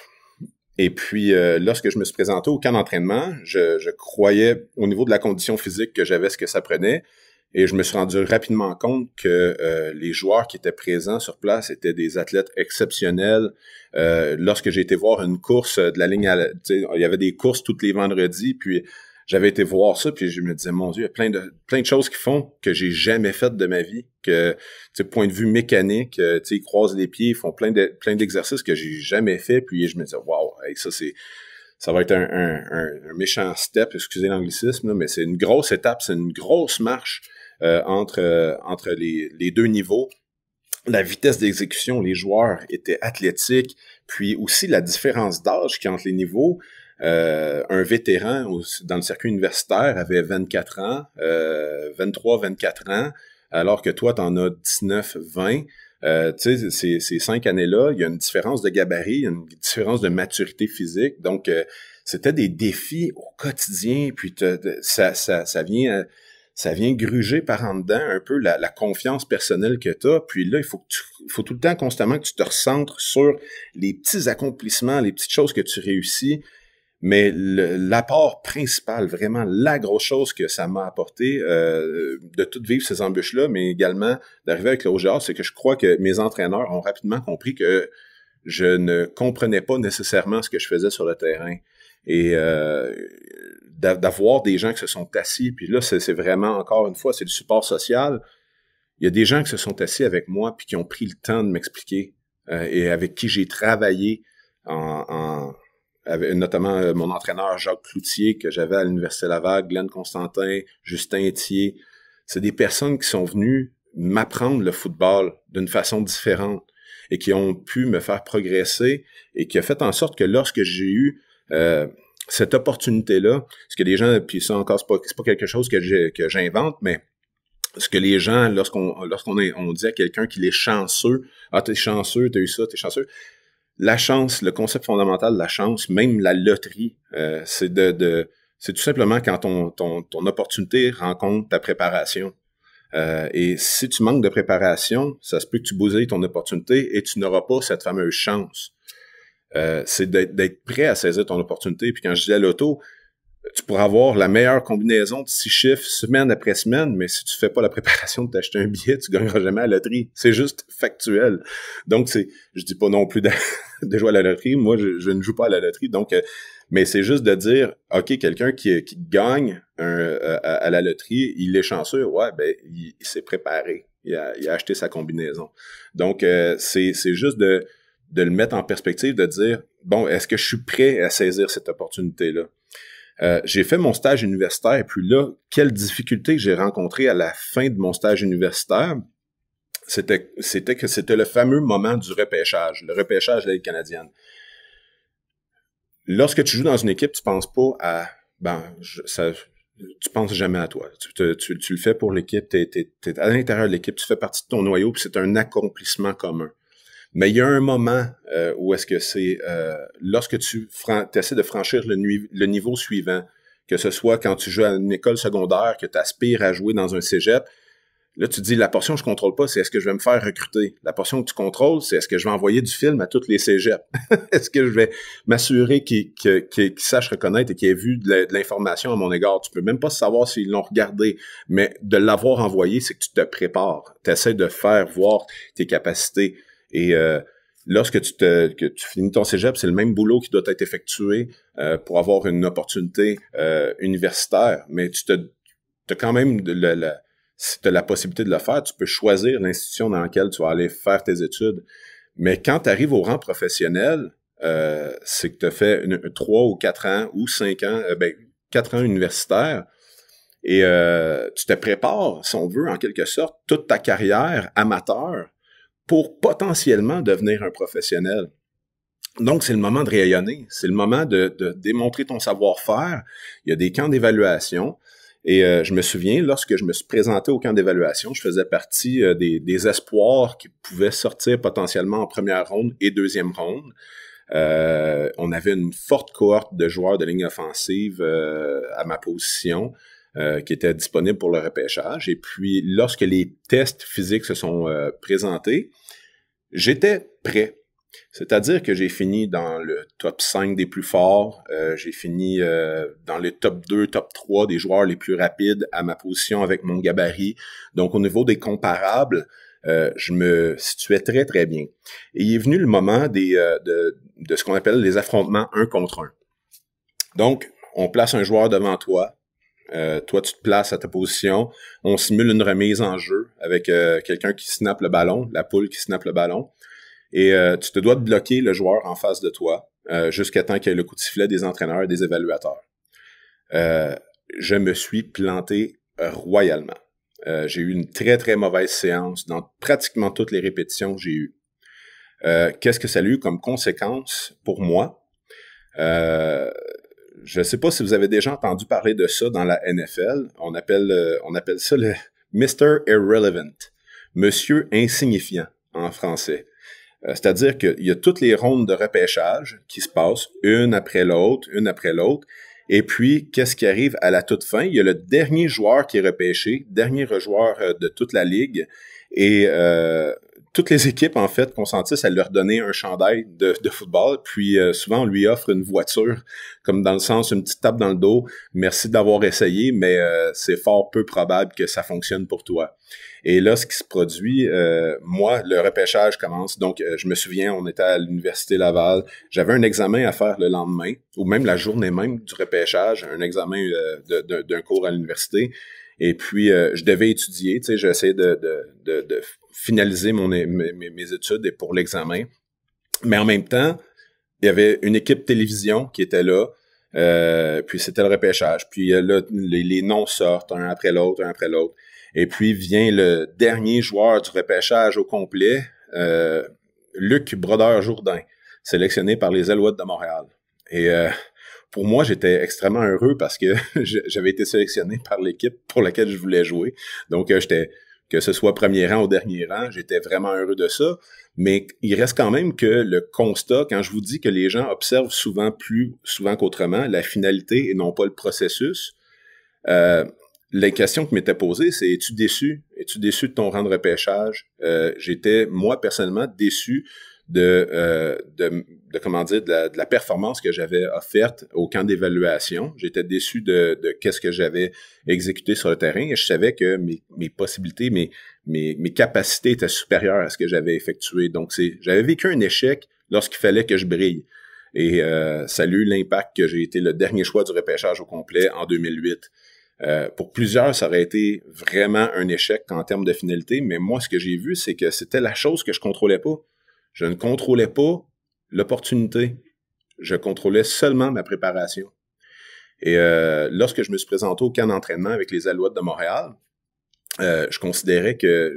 Et puis, lorsque je me suis présenté au camp d'entraînement, je croyais au niveau de la condition physique que j'avais ce que ça prenait. Et je me suis rendu rapidement compte que les joueurs qui étaient présents sur place étaient des athlètes exceptionnels. Lorsque j'ai été voir une course de la ligne, il y avait des courses tous les vendredis, puis j'avais été voir ça, puis je me disais, mon Dieu, il y a plein de choses qui font que j'ai jamais faites de ma vie, que, point de vue mécanique, ils croisent les pieds, ils font plein d'exercices que j'ai jamais fait, puis je me disais, wow, hey, ça va être un méchant step, excusez l'anglicisme, là, mais c'est une grosse étape, c'est une grosse marche entre les deux niveaux. La vitesse d'exécution, les joueurs étaient athlétiques, puis aussi la différence d'âge qui entre les niveaux. Un vétéran dans le circuit universitaire avait 24 ans, 23-24 ans, alors que toi, t'en as 19-20. Tu sais, ces 5 années-là, il y a une différence de gabarit, il y a une différence de maturité physique. Donc, c'était des défis au quotidien, puis ça vient gruger par en dedans un peu la confiance personnelle que tu as. Puis là, il faut tout le temps constamment que tu te recentres sur les petits accomplissements, les petites choses que tu réussis. Mais l'apport principal, vraiment la grosse chose que ça m'a apporté de tout vivre ces embûches-là, mais également d'arriver avec le Rouge et Or, c'est que je crois que mes entraîneurs ont rapidement compris que je ne comprenais pas nécessairement ce que je faisais sur le terrain. Et d'avoir des gens qui se sont assis, puis là, c'est vraiment, encore une fois, c'est du support social. Il y a des gens qui se sont assis avec moi puis qui ont pris le temps de m'expliquer et avec qui j'ai travaillé avec notamment mon entraîneur Jacques Cloutier que j'avais à l'Université Laval, Glenn Constantin, Justin Etier. C'est des personnes qui sont venues m'apprendre le football d'une façon différente et qui ont pu me faire progresser et qui a fait en sorte que lorsque j'ai eu cette opportunité-là, ce que les gens, puis ça encore, c'est pas quelque chose que j'invente, mais ce que les gens, lorsqu'on dit à quelqu'un qu'il est chanceux, ah, t'es chanceux, t'as eu ça, t'es chanceux. La chance, le concept fondamental de la chance, même la loterie, c'est tout simplement quand ton opportunité rencontre ta préparation. Et si tu manques de préparation, ça se peut que tu bousilles ton opportunité et tu n'auras pas cette fameuse chance. C'est d'être prêt à saisir ton opportunité. Puis quand je dis à l'auto, tu pourras avoir la meilleure combinaison de 6 chiffres semaine après semaine, mais si tu fais pas la préparation de t'acheter un billet, tu gagneras jamais à la loterie. C'est juste factuel. Donc, je dis pas non plus de jouer à la loterie. Moi, je ne joue pas à la loterie. Donc, mais c'est juste de dire, OK, quelqu'un qui gagne à la loterie, il est chanceux. Ouais, ben, il s'est préparé. Il a acheté sa combinaison. Donc, c'est juste de le mettre en perspective, de dire, bon, est-ce que je suis prêt à saisir cette opportunité-là? J'ai fait mon stage universitaire, et puis là, quelle difficulté que j'ai rencontrée à la fin de mon stage universitaire, c'était que c'était le fameux moment du repêchage, le repêchage de la Ligue canadienne. Lorsque tu joues dans une équipe, tu penses pas à, tu penses jamais à toi. Tu le fais pour l'équipe, t'es à l'intérieur de l'équipe, tu fais partie de ton noyau, puis c'est un accomplissement commun. Mais il y a un moment où est-ce que c'est lorsque tu essaies de franchir le niveau suivant, que ce soit quand tu joues à une école secondaire, que tu aspires à jouer dans un cégep, là tu te dis la portion que je contrôle pas, c'est est-ce que je vais me faire recruter. La portion que tu contrôles, c'est est-ce que je vais envoyer du film à tous les cégeps. Est-ce que je vais m'assurer qu'ils sachent reconnaître et qu'ils aient vu de l'information à mon égard. Tu peux même pas savoir s'ils l'ont regardé, mais de l'avoir envoyé, c'est que tu te prépares. Tu essaies de faire voir tes capacités. Et lorsque tu finis ton cégep, c'est le même boulot qui doit être effectué pour avoir une opportunité universitaire. Mais t'as quand même si tu as la possibilité de le faire, tu peux choisir l'institution dans laquelle tu vas aller faire tes études. Mais quand tu arrives au rang professionnel, c'est que tu as fait 3 ou 4 ans ou 5 ans, 4 ans universitaires, et tu te prépares, si on veut, en quelque sorte, toute ta carrière amateur pour potentiellement devenir un professionnel. Donc, c'est le moment de rayonner, c'est le moment de démontrer ton savoir-faire. Il y a des camps d'évaluation. Et je me souviens, lorsque je me suis présenté au camp d'évaluation, je faisais partie des espoirs qui pouvaient sortir potentiellement en première ronde et deuxième ronde. On avait une forte cohorte de joueurs de ligne offensive à ma position qui étaient disponibles pour le repêchage. Et puis, lorsque les tests physiques se sont présentés, j'étais prêt. C'est-à-dire que j'ai fini dans le top 5 des plus forts, j'ai fini dans les top 2, top 3 des joueurs les plus rapides à ma position avec mon gabarit. Donc, au niveau des comparables, je me situais très, très bien. Et il est venu le moment de ce qu'on appelle les affrontements 1 contre 1. Donc, on place un joueur devant toi. Toi, tu te places à ta position. On simule une remise en jeu avec quelqu'un qui snappe le ballon, la poule qui snappe le ballon. Et tu te dois de bloquer le joueur en face de toi jusqu'à temps qu'il y ait le coup de sifflet des entraîneurs et des évaluateurs. Je me suis planté royalement. J'ai eu une très, très mauvaise séance dans pratiquement toutes les répétitions que j'ai eues. Qu'est-ce que ça a eu comme conséquence pour moi? Je ne sais pas si vous avez déjà entendu parler de ça dans la NFL. On appelle ça le Mr. Irrelevant, Monsieur Insignifiant en français. C'est-à-dire qu'il y a toutes les rondes de repêchage qui se passent une après l'autre. Et puis, qu'est-ce qui arrive à la toute fin? Il y a le dernier joueur qui est repêché, dernier joueur de toute la ligue. Et toutes les équipes, en fait, consentissent à leur donner un chandail de football. Puis souvent, on lui offre une voiture, comme dans le sens, une petite tape dans le dos. Merci d'avoir essayé, mais c'est fort peu probable que ça fonctionne pour toi. Et là, ce qui se produit, moi, le repêchage commence. Donc, je me souviens, on était à l'Université Laval. J'avais un examen à faire le lendemain, ou même la journée même du repêchage, un examen d'un cours à l'université. Et puis, je devais étudier, tu sais, j'essayais de finaliser mes études et pour l'examen. Mais en même temps, il y avait une équipe télévision qui était là, puis c'était le repêchage. Puis là, les noms sortent un après l'autre. Et puis vient le dernier joueur du repêchage au complet, Luc Brodeur-Jourdain, sélectionné par les Alouettes de Montréal. Et pour moi, j'étais extrêmement heureux parce que j'avais été sélectionné par l'équipe pour laquelle je voulais jouer. Donc, que ce soit premier rang ou dernier rang, j'étais vraiment heureux de ça. Mais il reste quand même que le constat, quand je vous dis que les gens observent plus souvent qu'autrement la finalité et non pas le processus, la question qui m'était posée, c'est es-tu déçu? Es-tu déçu de ton rang de repêchage? J'étais, moi, personnellement, déçu de la performance que j'avais offerte au camp d'évaluation. J'étais déçu de qu'est-ce que j'avais exécuté sur le terrain et je savais que mes possibilités, mes capacités étaient supérieures à ce que j'avais effectué. Donc, j'avais vécu un échec lorsqu'il fallait que je brille. Et ça a eu l'impact que j'ai été le dernier choix du repêchage au complet en 2008. Pour plusieurs, ça aurait été vraiment un échec en termes de finalité, mais moi, ce que j'ai vu, c'est que c'était la chose que je contrôlais pas. Je ne contrôlais pas l'opportunité. Je contrôlais seulement ma préparation. Et lorsque je me suis présenté au camp d'entraînement avec les Alouettes de Montréal, je considérais que,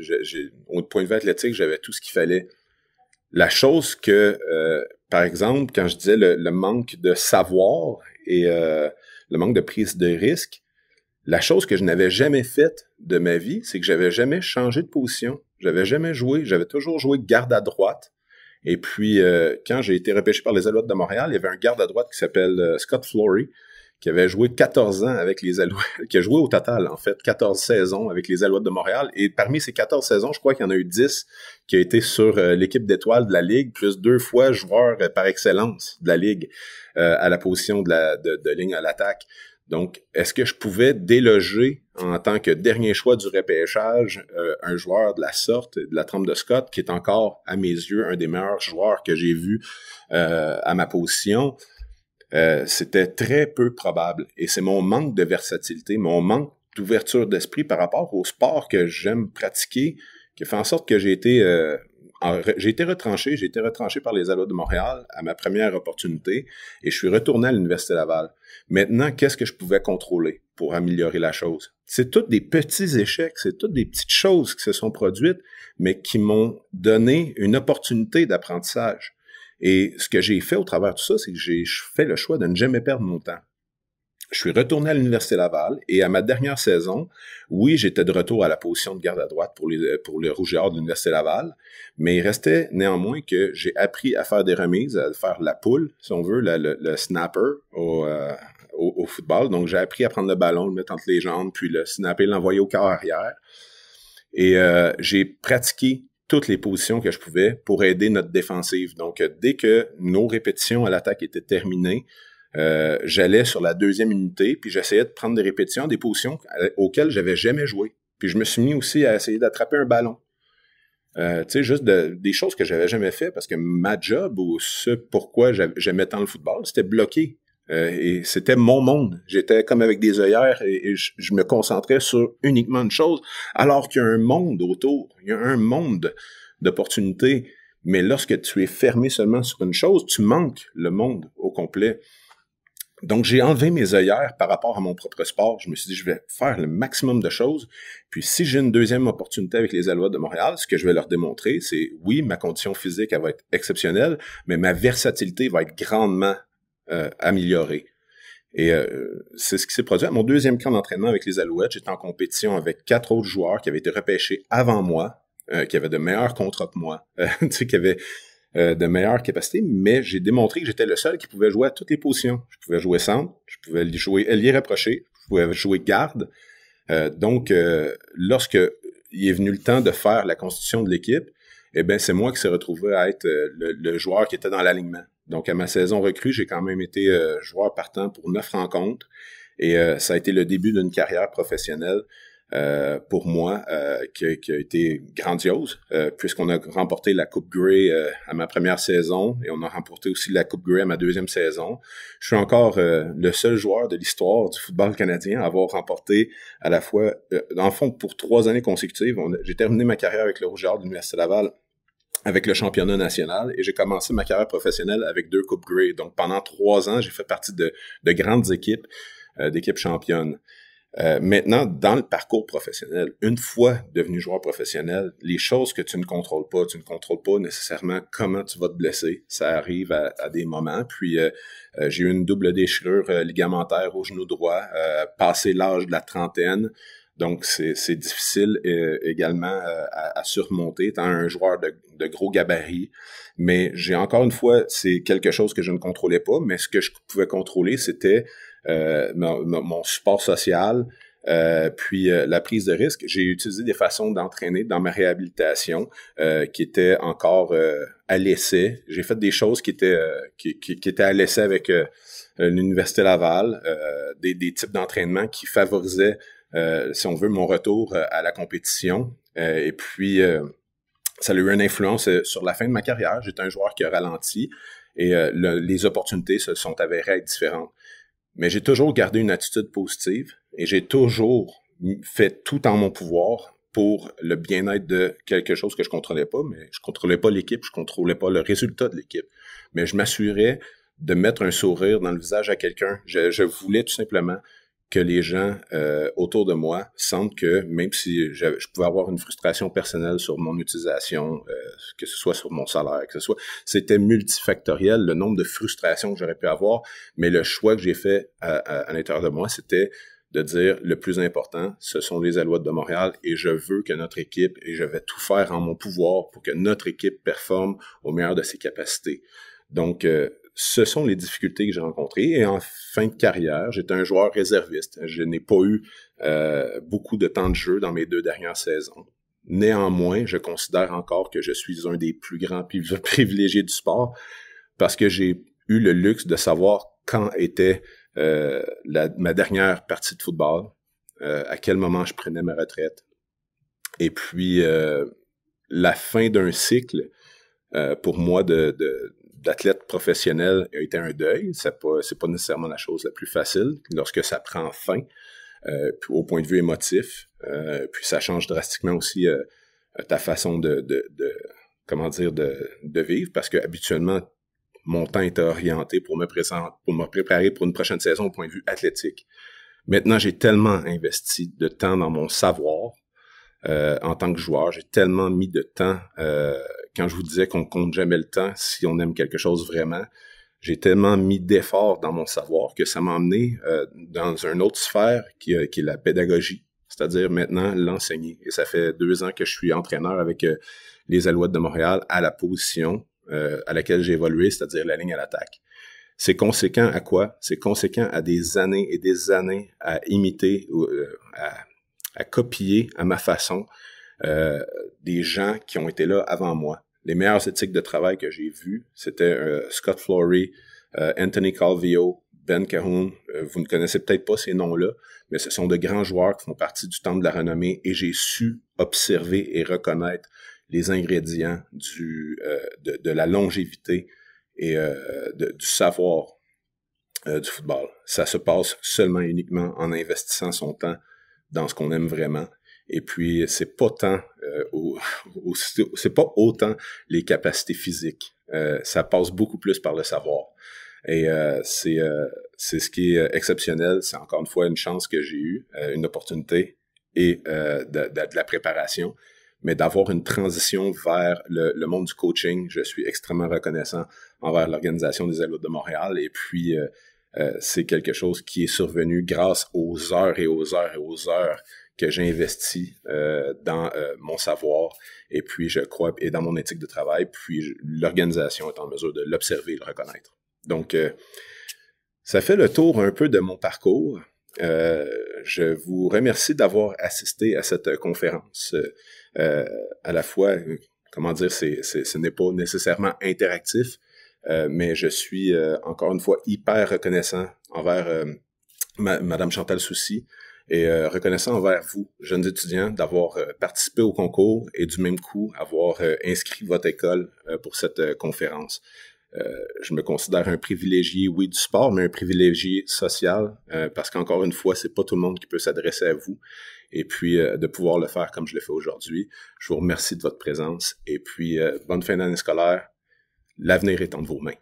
au point de vue athlétique, j'avais tout ce qu'il fallait. La chose que, par exemple, quand je disais le manque de savoir et le manque de prise de risque, la chose que je n'avais jamais faite de ma vie, c'est que j'avais jamais changé de position. J'avais jamais joué. J'avais toujours joué garde à droite. Et puis, quand j'ai été repêché par les Alouettes de Montréal, il y avait un garde à droite qui s'appelle Scott Flory, qui avait joué 14 ans avec les Alouettes, qui a joué au total, en fait, 14 saisons avec les Alouettes de Montréal. Et parmi ces 14 saisons, je crois qu'il y en a eu 10 qui a été sur l'équipe d'étoiles de la Ligue, plus 2 fois joueur par excellence de la Ligue à la position de ligne à l'attaque. Donc, est-ce que je pouvais déloger en tant que dernier choix du repêchage un joueur de la sorte, de la trempe de Scott, qui est encore, à mes yeux, un des meilleurs joueurs que j'ai vus à ma position? C'était très peu probable. Et c'est mon manque de versatilité, mon manque d'ouverture d'esprit par rapport au sport que j'aime pratiquer qui fait en sorte que j'ai été retranché par les Alouettes de Montréal à ma première opportunité et je suis retourné à l'Université Laval. Maintenant, qu'est-ce que je pouvais contrôler pour améliorer la chose? C'est tous des petits échecs, c'est toutes des petites choses qui se sont produites, mais qui m'ont donné une opportunité d'apprentissage. Et ce que j'ai fait au travers de tout ça, c'est que j'ai fait le choix de ne jamais perdre mon temps. Je suis retourné à l'Université Laval et à ma dernière saison, oui, j'étais de retour à la position de garde à droite pour le Rouge et Or de l'Université Laval, mais il restait néanmoins que j'ai appris à faire des remises, à faire la poule, si on veut, le snapper au football. Donc, j'ai appris à prendre le ballon, le mettre entre les jambes, puis le snapper, l'envoyer au corps arrière. Et j'ai pratiqué toutes les positions que je pouvais pour aider notre défensive. Donc, dès que nos répétitions à l'attaque étaient terminées, j'allais sur la deuxième unité, puis j'essayais de prendre des répétitions, des positions auxquelles j'avais jamais joué. Puis je me suis mis aussi à essayer d'attraper un ballon. Tu sais, juste des choses que j'avais jamais fait, parce que ma job, ou ce pourquoi j'aimais tant le football, c'était bloquer. Et c'était mon monde. J'étais comme avec des œillères et je me concentrais sur uniquement une chose, alors qu'il y a un monde autour. Il y a un monde d'opportunités. Mais lorsque tu es fermé seulement sur une chose, tu manques le monde au complet. Donc, j'ai enlevé mes œillères par rapport à mon propre sport. Je me suis dit, je vais faire le maximum de choses. Puis, si j'ai une deuxième opportunité avec les Alouettes de Montréal, ce que je vais leur démontrer, c'est, oui, ma condition physique, elle va être exceptionnelle, mais ma versatilité va être grandement améliorée. Et c'est ce qui s'est produit à mon deuxième camp d'entraînement avec les Alouettes. J'étais en compétition avec 4 autres joueurs qui avaient été repêchés avant moi, qui avaient de meilleurs contrats que moi, tu sais, qui avaient de meilleures capacités, mais j'ai démontré que j'étais le seul qui pouvait jouer à toutes les positions. Je pouvais jouer centre, je pouvais jouer ailier rapproché, je pouvais jouer garde. Donc, lorsque il est venu le temps de faire la constitution de l'équipe, eh bien, c'est moi qui s'est retrouvé à être le joueur qui était dans l'alignement. Donc, à ma saison recrue, j'ai quand même été joueur partant pour 9 rencontres et ça a été le début d'une carrière professionnelle pour moi qui a été grandiose puisqu'on a remporté la Coupe Grey à ma première saison et on a remporté aussi la Coupe Grey à ma deuxième saison. Je suis encore le seul joueur de l'histoire du football canadien à avoir remporté à la fois, dans le fond, pour 3 années consécutives. J'ai terminé ma carrière avec le Rouge et Or de l'Université Laval avec le championnat national et j'ai commencé ma carrière professionnelle avec 2 Coupes Grey. Donc pendant 3 ans, j'ai fait partie de grandes équipes, d'équipes championnes. Maintenant, dans le parcours professionnel, une fois devenu joueur professionnel, les choses que tu ne contrôles pas nécessairement comment tu vas te blesser. Ça arrive à des moments. Puis, j'ai eu une double déchirure ligamentaire au genou droit, passé l'âge de la trentaine. Donc, c'est difficile également à surmonter, étant un joueur de gros gabarit. Mais j'ai encore une fois, c'est quelque chose que je ne contrôlais pas, mais ce que je pouvais contrôler, c'était mon support social, puis la prise de risque. J'ai utilisé des façons d'entraîner dans ma réhabilitation qui étaient encore à l'essai. J'ai fait des choses qui étaient à l'essai avec l'Université Laval, des types d'entraînement qui favorisaient, si on veut, mon retour à la compétition. Et puis, ça a eu une influence sur la fin de ma carrière. J'étais un joueur qui a ralenti et les opportunités se sont avérées être différentes. Mais j'ai toujours gardé une attitude positive et j'ai toujours fait tout en mon pouvoir pour le bien-être de quelque chose que je contrôlais pas, mais je contrôlais pas l'équipe, je contrôlais pas le résultat de l'équipe. Mais je m'assurais de mettre un sourire dans le visage à quelqu'un. Je voulais tout simplement que les gens autour de moi sentent que même si je pouvais avoir une frustration personnelle sur mon utilisation, que ce soit sur mon salaire, que ce soit, c'était multifactoriel, le nombre de frustrations que j'aurais pu avoir, mais le choix que j'ai fait à l'intérieur de moi, c'était de dire le plus important, ce sont les Alouettes de Montréal et je veux que notre équipe, et je vais tout faire en mon pouvoir pour que notre équipe performe au meilleur de ses capacités. Donc, ce sont les difficultés que j'ai rencontrées. Et en fin de carrière, j'étais un joueur réserviste. Je n'ai pas eu beaucoup de temps de jeu dans mes 2 dernières saisons. Néanmoins, je considère encore que je suis un des plus grands privilégiés du sport parce que j'ai eu le luxe de savoir quand était ma dernière partie de football, à quel moment je prenais ma retraite. Et puis, la fin d'un cycle, pour moi, d'athlète professionnel a été un deuil. C'est pas nécessairement la chose la plus facile lorsque ça prend fin, puis au point de vue émotif. Puis ça change drastiquement aussi ta façon de vivre, parce que habituellement, mon temps était orienté pour me préparer pour une prochaine saison au point de vue athlétique. Maintenant, j'ai tellement investi de temps dans mon savoir en tant que joueur. J'ai tellement mis de temps, quand je vous disais qu'on compte jamais le temps si on aime quelque chose vraiment, j'ai tellement mis d'efforts dans mon savoir que ça m'a emmené dans une autre sphère qui est la pédagogie, c'est-à-dire maintenant l'enseigner. Et ça fait 2 ans que je suis entraîneur avec les Alouettes de Montréal à la position à laquelle j'ai évolué, c'est-à-dire la ligne à l'attaque. C'est conséquent à quoi? C'est conséquent à des années et des années à imiter, à copier à ma façon des gens qui ont été là avant moi. Les meilleures éthiques de travail que j'ai vues, c'était Scott Flory, Anthony Calvillo, Ben Cahoon. Vous ne connaissez peut-être pas ces noms-là, mais ce sont de grands joueurs qui font partie du temple de la renommée et j'ai su observer et reconnaître les ingrédients de la longévité et du savoir du football. Ça se passe seulement et uniquement en investissant son temps dans ce qu'on aime vraiment. Et puis, c'est pas autant les capacités physiques. Ça passe beaucoup plus par le savoir. Et c'est ce qui est exceptionnel. C'est encore une fois une chance que j'ai eue, une opportunité et de la préparation. Mais d'avoir une transition vers le monde du coaching, je suis extrêmement reconnaissant envers l'organisation des Alouettes de Montréal. Et puis, c'est quelque chose qui est survenu grâce aux heures et aux heures et aux heures que j'ai investi dans mon savoir et puis je crois et dans mon éthique de travail, puis l'organisation est en mesure de l'observer et le reconnaître. Donc, ça fait le tour un peu de mon parcours. Je vous remercie d'avoir assisté à cette conférence. À la fois, ce n'est pas nécessairement interactif, mais je suis encore une fois hyper reconnaissant envers Madame Chantal Soucy et reconnaissant envers vous, jeunes étudiants, d'avoir participé au concours et du même coup avoir inscrit votre école pour cette conférence. Je me considère un privilégié, oui, du sport, mais un privilégié social, parce qu'encore une fois, c'est pas tout le monde qui peut s'adresser à vous. Et puis, de pouvoir le faire comme je le fais aujourd'hui. Je vous remercie de votre présence. Et puis, bonne fin d'année scolaire. L'avenir est entre vos mains.